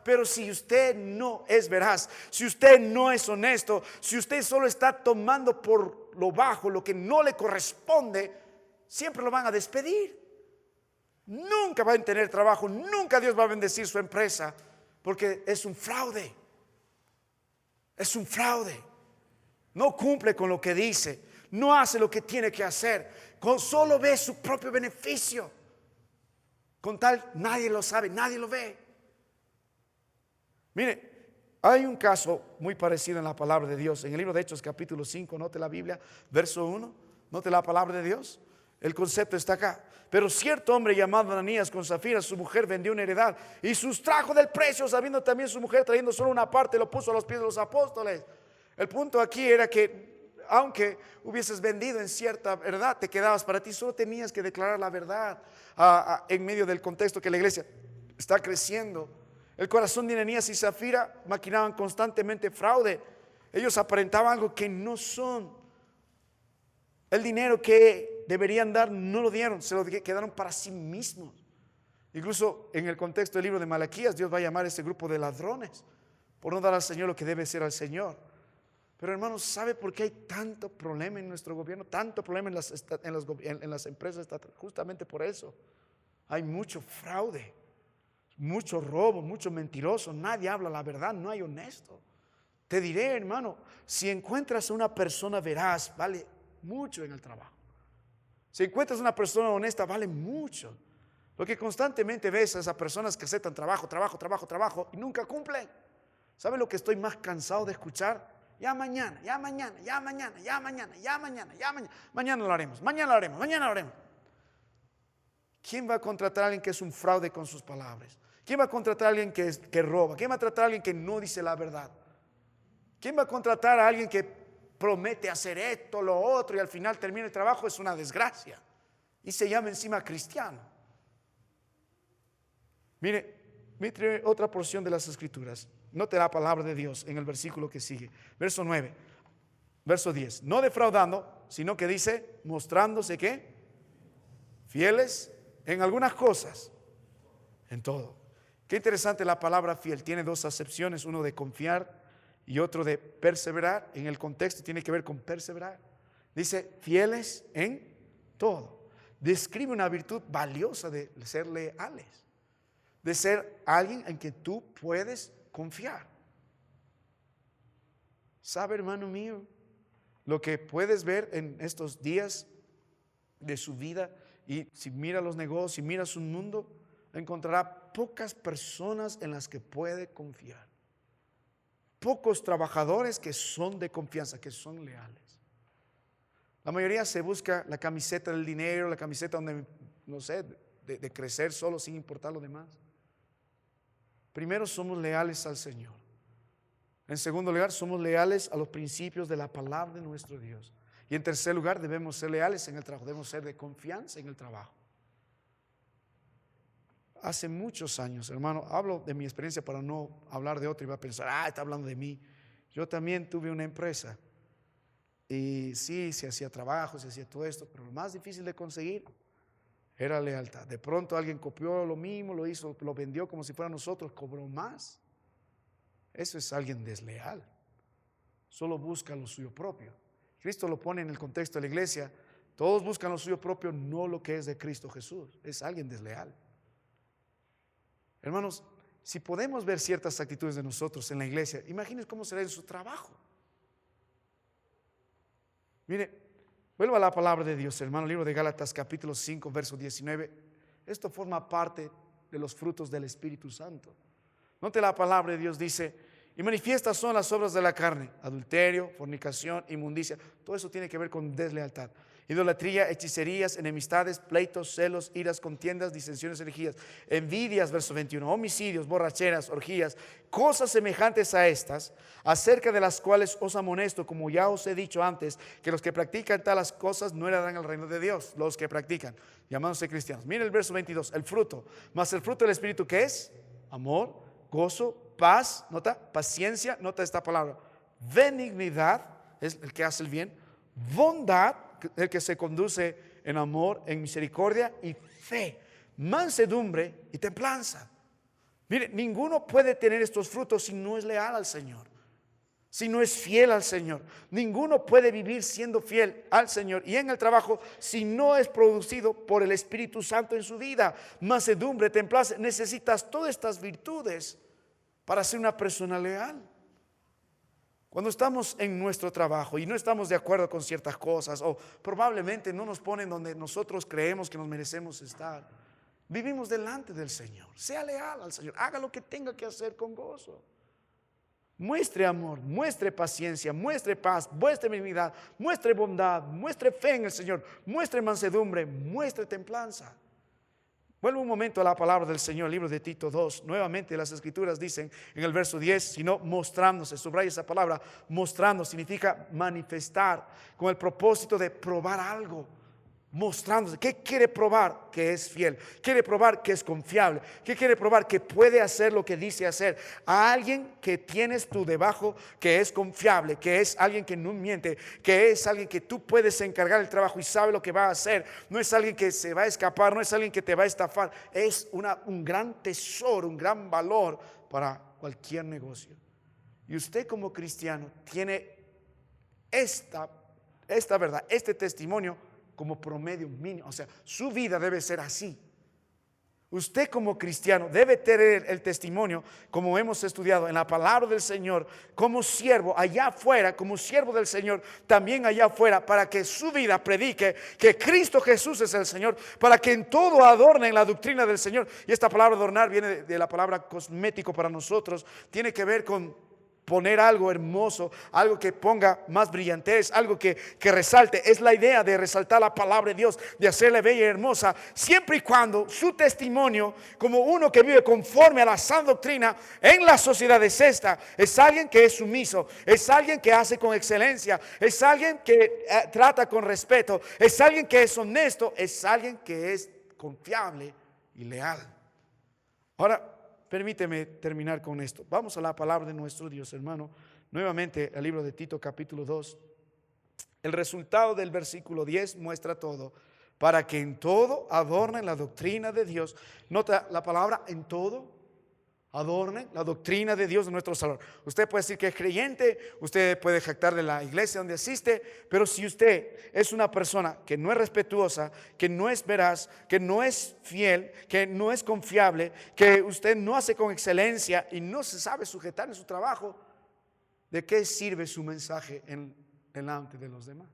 Pero si usted no es veraz, si usted no es honesto, si usted solo está tomando por lo bajo lo que no le corresponde, siempre lo van a despedir. Nunca va a tener trabajo, nunca Dios va a bendecir su empresa, porque es un fraude. Es un fraude. No cumple con lo que dice, no hace lo que tiene que hacer, solo ve su propio beneficio. Con tal, nadie lo sabe, nadie lo ve. Mire, hay un caso muy parecido en la palabra de Dios. En el libro de Hechos capítulo 5, note la Biblia, verso 1, note la palabra de Dios. El concepto está acá. Pero cierto hombre llamado Ananías con Zafira, su mujer, vendió una heredad y sustrajo del precio, sabiendo también su mujer, trayendo solo una parte, lo puso a los pies de los apóstoles. El punto aquí era que aunque hubieses vendido en cierta verdad, te quedabas para ti, solo tenías que declarar la verdad en medio del contexto que la iglesia está creciendo. El corazón de Ananías y Zafira maquinaban constantemente fraude. Ellos aparentaban algo que no son. El dinero que deberían dar no lo dieron, se lo quedaron para sí mismos. Incluso en el contexto del libro de Malaquías, Dios va a llamar a ese grupo de ladrones por no dar al Señor lo que debe ser al Señor. Pero hermanos, ¿sabe por qué hay tanto problema en nuestro gobierno? Tanto problema en las empresas, justamente por eso. Hay mucho fraude, mucho robo, mucho mentiroso. Nadie habla la verdad, no hay honesto. Te diré, hermano, si encuentras a una persona veraz, vale mucho en el trabajo. Si encuentras una persona honesta, vale mucho. Lo que constantemente ves a esas personas que aceptan trabajo y nunca cumplen. ¿Sabe lo que estoy más cansado de escuchar? Ya mañana. Mañana lo haremos. ¿Quién va a contratar a alguien que es un fraude con sus palabras? ¿Quién va a contratar a alguien que roba? ¿Quién va a tratar a alguien que no dice la verdad? ¿Quién va a contratar a alguien que promete hacer esto, lo otro y al final termina el trabajo? Es una desgracia y se llama encima cristiano. Mire otra porción de las escrituras. Note la palabra de Dios en el versículo que sigue, verso 9, verso 10. No defraudando, sino que dice, mostrándose ¿qué? Fieles en algunas cosas, en todo. Qué interesante la palabra fiel. Tiene dos acepciones, uno de confiar y otro de perseverar. En el contexto tiene que ver con perseverar. Dice fieles en todo. Describe una virtud valiosa de ser leales, de ser alguien en que tú puedes confiar. ¿Sabe, hermano mío, lo que puedes ver en estos días de su vida? Y si mira los negocios, si mira su mundo, encontrará pocas personas en las que puede confiar. Pocos trabajadores que son de confianza, que son leales. La mayoría se busca la camiseta del dinero, la camiseta donde, no sé, de crecer solo sin importar lo demás. Primero, somos leales al Señor. En segundo lugar, somos leales a los principios de la palabra de nuestro Dios. Y en tercer lugar, debemos ser leales en el trabajo, debemos ser de confianza en el trabajo. Hace muchos años, hermano, hablo de mi experiencia para no hablar de otro y va a pensar, está hablando de mí. Yo también tuve una empresa Y sí, se hacía trabajo, se hacía todo esto, pero lo más difícil de conseguir era lealtad. De pronto alguien copió lo mismo, lo hizo, lo vendió como si fuera nosotros, cobró más. Eso es alguien desleal. Solo busca lo suyo propio. Cristo lo pone en el contexto de la iglesia. Todos buscan lo suyo propio, no lo que es de Cristo Jesús. Es alguien desleal. Hermanos, si podemos ver ciertas actitudes de nosotros en la iglesia, imagínense cómo será en su trabajo. Mire, vuelva a la palabra de Dios, hermano, libro de Gálatas capítulo 5, verso 19. Esto forma parte de los frutos del Espíritu Santo. Note la palabra de Dios, dice: y manifiestas son las obras de la carne: adulterio, fornicación, inmundicia. Todo eso tiene que ver con deslealtad. Idolatría, hechicerías, enemistades, pleitos, celos, iras, contiendas, disensiones, herejías, envidias, verso 21, homicidios, borracheras, orgías, cosas semejantes a estas, acerca de las cuales os amonesto, como ya os he dicho antes, que los que practican tales cosas no heredarán el reino de Dios. Los que practican, llamándose cristianos. Miren el verso 22, el fruto, mas el fruto del Espíritu, ¿qué es? Amor, gozo, paz, nota, paciencia, nota esta palabra, benignidad, es el que hace el bien, bondad, el que se conduce en amor, en misericordia y fe, mansedumbre y templanza. Mire, ninguno puede tener estos frutos si no es leal al Señor, si no es fiel al Señor. Ninguno puede vivir siendo fiel al Señor y en el trabajo si no es producido por el Espíritu Santo en su vida. Mansedumbre, templanza, necesitas todas estas virtudes para ser una persona leal. Cuando estamos en nuestro trabajo y no estamos de acuerdo con ciertas cosas, o probablemente no nos ponen donde nosotros creemos que nos merecemos estar, vivimos delante del Señor. Sea leal al Señor, haga lo que tenga que hacer con gozo. Muestre amor, muestre paciencia, muestre paz, muestre benignidad, muestre bondad, muestre fe en el Señor, muestre mansedumbre, muestre templanza. Vuelvo un momento a la palabra del Señor, libro de Tito 2. Nuevamente las escrituras dicen en el verso 10, sino mostrándose, subraya esa palabra, mostrando significa manifestar, con el propósito de probar algo. Mostrándose. ¿Qué quiere probar? Que es fiel. Quiere probar que es confiable. ¿Qué quiere probar? Que puede hacer lo que dice hacer. A alguien que tienes tú debajo, que es confiable, que es alguien que no miente, que es alguien que tú puedes encargar el trabajo y sabe lo que va a hacer. No es alguien que se va a escapar, no es alguien que te va a estafar. Es un gran tesoro, un gran valor para cualquier negocio. Y usted como cristiano tiene esta verdad, este testimonio como promedio mínimo. O sea, su vida debe ser así. Usted como cristiano debe tener el testimonio, como hemos estudiado en la palabra del Señor, como siervo allá afuera, como siervo del Señor, también allá afuera, para que su vida predique que Cristo Jesús es el Señor, para que en todo adornen la doctrina del Señor. Y esta palabra adornar viene de la palabra cosmético para nosotros, tiene que ver con poner algo hermoso, algo que ponga más brillantez, algo que resalte. Es la idea de resaltar la palabra de Dios, de hacerla bella y hermosa, siempre y cuando su testimonio, como uno que vive conforme a la sana doctrina en la sociedad, es esta: es alguien que es sumiso, es alguien que hace con excelencia, es alguien que trata con respeto, es alguien que es honesto, es alguien que es confiable y leal. Ahora, permíteme terminar con esto. Vamos a la palabra de nuestro Dios, hermano. Nuevamente al libro de Tito capítulo 2. El resultado del versículo 10 muestra todo. Para que en todo adornen la doctrina de Dios. Nota la palabra en todo. Adornen la doctrina de Dios de nuestro Salvador. Usted puede decir que es creyente, usted puede jactar de la iglesia donde asiste, pero si usted es una persona que no es respetuosa, que no es veraz, que no es fiel, que no es confiable, que usted no hace con excelencia y no se sabe sujetar en su trabajo, ¿de qué sirve su mensaje delante de los demás?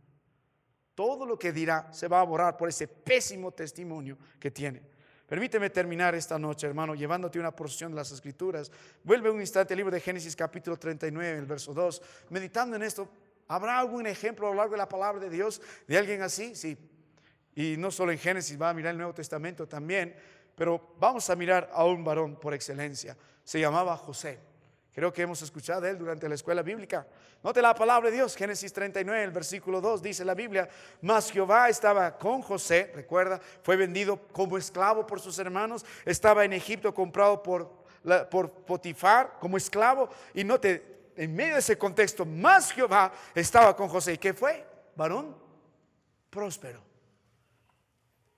Todo lo que dirá se va a borrar por ese pésimo testimonio que tiene. Permíteme terminar esta noche, hermano, llevándote una porción de las Escrituras. Vuelve un instante al libro de Génesis capítulo 39, el verso 2. Meditando en esto, ¿habrá algún ejemplo a lo largo de la palabra de Dios de alguien así? Sí. Y no solo en Génesis, va a mirar el Nuevo Testamento también. Pero vamos a mirar a un varón por excelencia. Se llamaba José. Creo que hemos escuchado de él durante la escuela bíblica. Note la palabra de Dios, Génesis 39, el versículo 2, dice la Biblia: mas Jehová estaba con José, recuerda, fue vendido como esclavo por sus hermanos, estaba en Egipto comprado por Potifar como esclavo. Y note, en medio de ese contexto, más Jehová estaba con José. ¿Y qué fue? Varón próspero.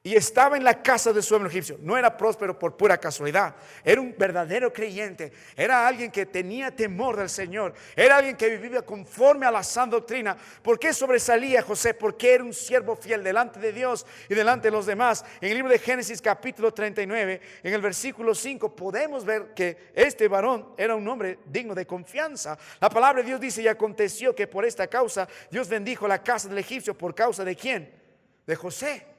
Y estaba en la casa de su amo egipcio. No era próspero por pura casualidad. Era un verdadero creyente. Era alguien que tenía temor del Señor. Era alguien que vivía conforme a la sana doctrina. ¿Por qué sobresalía José? Porque era un siervo fiel delante de Dios y delante de los demás. En el libro de Génesis capítulo 39, en el versículo 5, podemos ver que este varón era un hombre digno de confianza. La palabra de Dios dice: y aconteció que por esta causa Dios bendijo la casa del egipcio. ¿Por causa de quién? De José.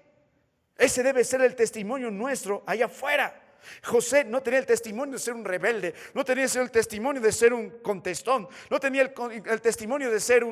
Ese debe ser el testimonio nuestro allá afuera. José no tenía el testimonio de ser un rebelde, no tenía el testimonio de ser un contestón, no tenía el testimonio de ser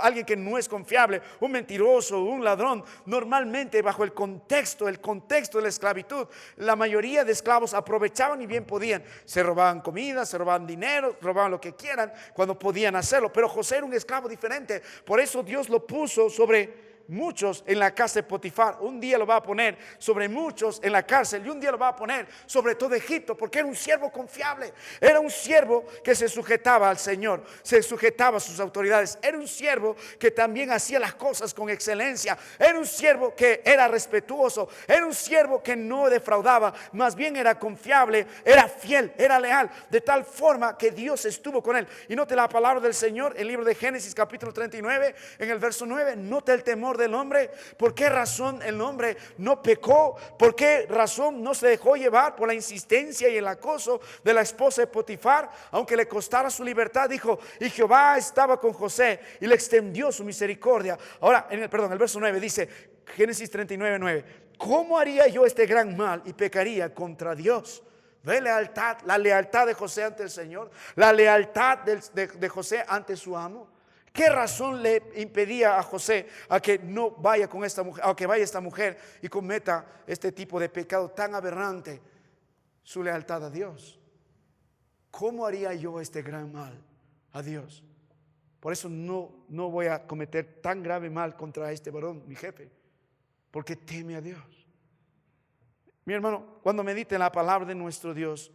alguien que no es confiable, un mentiroso, un ladrón. Normalmente bajo el contexto de la esclavitud, la mayoría de esclavos aprovechaban y bien podían. Se robaban comida, se robaban dinero, robaban lo que quieran cuando podían hacerlo. Pero José era un esclavo diferente. Por eso Dios lo puso sobre muchos en la casa de Potifar. Un día lo va a poner sobre muchos en la cárcel, y un día lo va a poner sobre todo Egipto, porque era un siervo confiable. Era un siervo que se sujetaba al Señor, se sujetaba a sus autoridades. Era un siervo que también hacía las cosas con excelencia. Era un siervo que era respetuoso. Era un siervo que no defraudaba, más bien era confiable, era fiel, era leal, de tal forma que Dios estuvo con él. Y note la palabra del Señor en el libro de Génesis capítulo 39, en el verso 9. Note el temor del hombre. ¿Por qué razón el hombre no pecó? ¿Por qué razón no se dejó llevar por la insistencia y el acoso de la esposa de Potifar? Aunque le costara su libertad, dijo: y Jehová estaba con José y le extendió su misericordia. Ahora, el verso 9 dice, Génesis 39, 9: ¿cómo haría yo este gran mal y pecaría contra Dios? ¿Ve la lealtad de José ante el Señor? La lealtad de José ante su amo. ¿Qué razón le impedía a José a que no vaya con esta mujer, a que vaya esta mujer y cometa este tipo de pecado tan aberrante? Su lealtad a Dios. ¿Cómo haría yo este gran mal a Dios? Por eso no voy a cometer tan grave mal contra este varón, mi jefe, porque teme a Dios. Mi hermano, cuando medite en la palabra de nuestro Dios,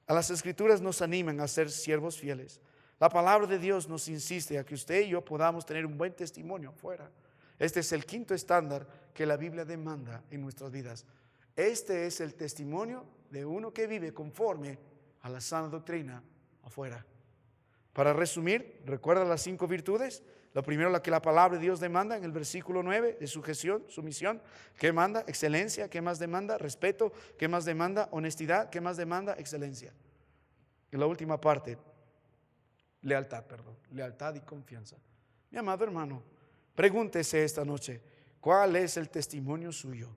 a las Escrituras nos animan a ser siervos fieles. La palabra de Dios nos insiste a que usted y yo podamos tener un buen testimonio afuera. Este es el quinto estándar que la Biblia demanda en nuestras vidas. Este es el testimonio de uno que vive conforme a la sana doctrina afuera. Para resumir, recuerda las 5 virtudes. Lo primero, la que la palabra de Dios demanda en el versículo 9, de sujeción, sumisión. ¿Qué manda? Excelencia. ¿Qué más demanda? Respeto. ¿Qué más demanda? Honestidad. ¿Qué más demanda? Excelencia. Y la última parte, lealtad y confianza. Mi amado hermano, pregúntese esta noche: ¿cuál es el testimonio suyo?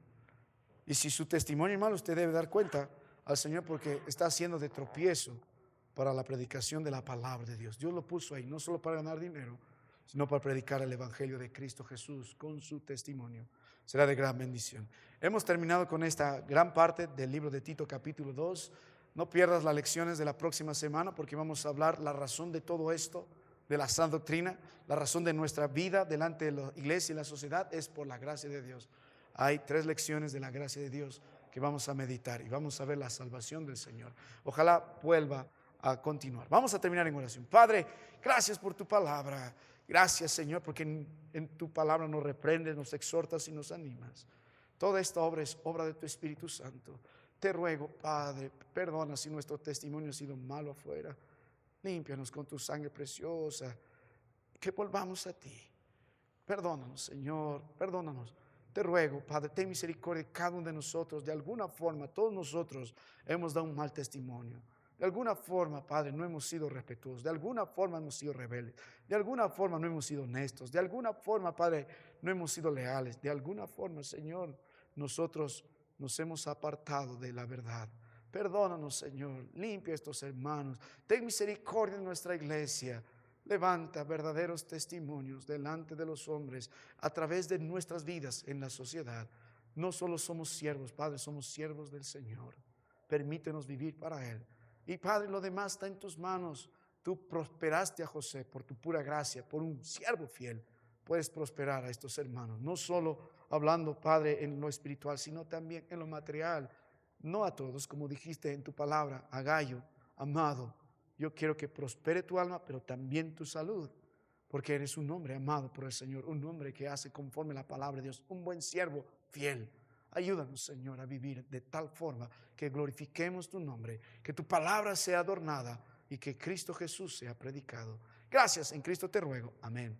Y si su testimonio, hermano, usted debe dar cuenta al Señor, porque está haciendo de tropiezo para la predicación de la palabra de Dios. Dios lo puso ahí no solo para ganar dinero, sino para predicar el evangelio de Cristo Jesús con su testimonio. Será de gran bendición. Hemos terminado con esta gran parte del libro de Tito capítulo 2. No pierdas las lecciones de la próxima semana, porque vamos a hablar la razón de todo esto, de la sana doctrina. La razón de nuestra vida delante de la iglesia y la sociedad es por la gracia de Dios. Hay 3 lecciones de la gracia de Dios que vamos a meditar y vamos a ver la salvación del Señor. Ojalá vuelva a continuar. Vamos a terminar en oración. Padre, gracias por tu palabra. Gracias, Señor, porque en tu palabra nos reprendes, nos exhortas y nos animas. Toda esta obra es obra de tu Espíritu Santo. Te ruego, Padre, perdona si nuestro testimonio ha sido malo afuera. Límpianos con tu sangre preciosa, que volvamos a ti. Perdónanos, Señor, perdónanos. Te ruego, Padre, ten misericordia de cada uno de nosotros. De alguna forma, todos nosotros hemos dado un mal testimonio. De alguna forma, Padre, no hemos sido respetuosos. De alguna forma hemos sido rebeldes. De alguna forma no hemos sido honestos. De alguna forma, Padre, no hemos sido leales. De alguna forma, Señor, nosotros nos hemos apartado de la verdad. Perdónanos, Señor. Limpia a estos hermanos. Ten misericordia en nuestra iglesia. Levanta verdaderos testimonios delante de los hombres a través de nuestras vidas en la sociedad. No solo somos siervos, Padre, somos siervos del Señor. Permítenos vivir para Él. Y Padre, lo demás está en tus manos. Tú prosperaste a José por tu pura gracia, por un siervo fiel. Puedes prosperar a estos hermanos, no solo hablando, Padre, en lo espiritual, sino también en lo material. No a todos, como dijiste en tu palabra, a Gallo, amado, yo quiero que prospere tu alma, pero también tu salud, porque eres un hombre amado por el Señor, un hombre que hace conforme la palabra de Dios, un buen siervo fiel. Ayúdanos, Señor, a vivir de tal forma que glorifiquemos tu nombre, que tu palabra sea adornada y que Cristo Jesús sea predicado. Gracias, en Cristo te ruego. Amén.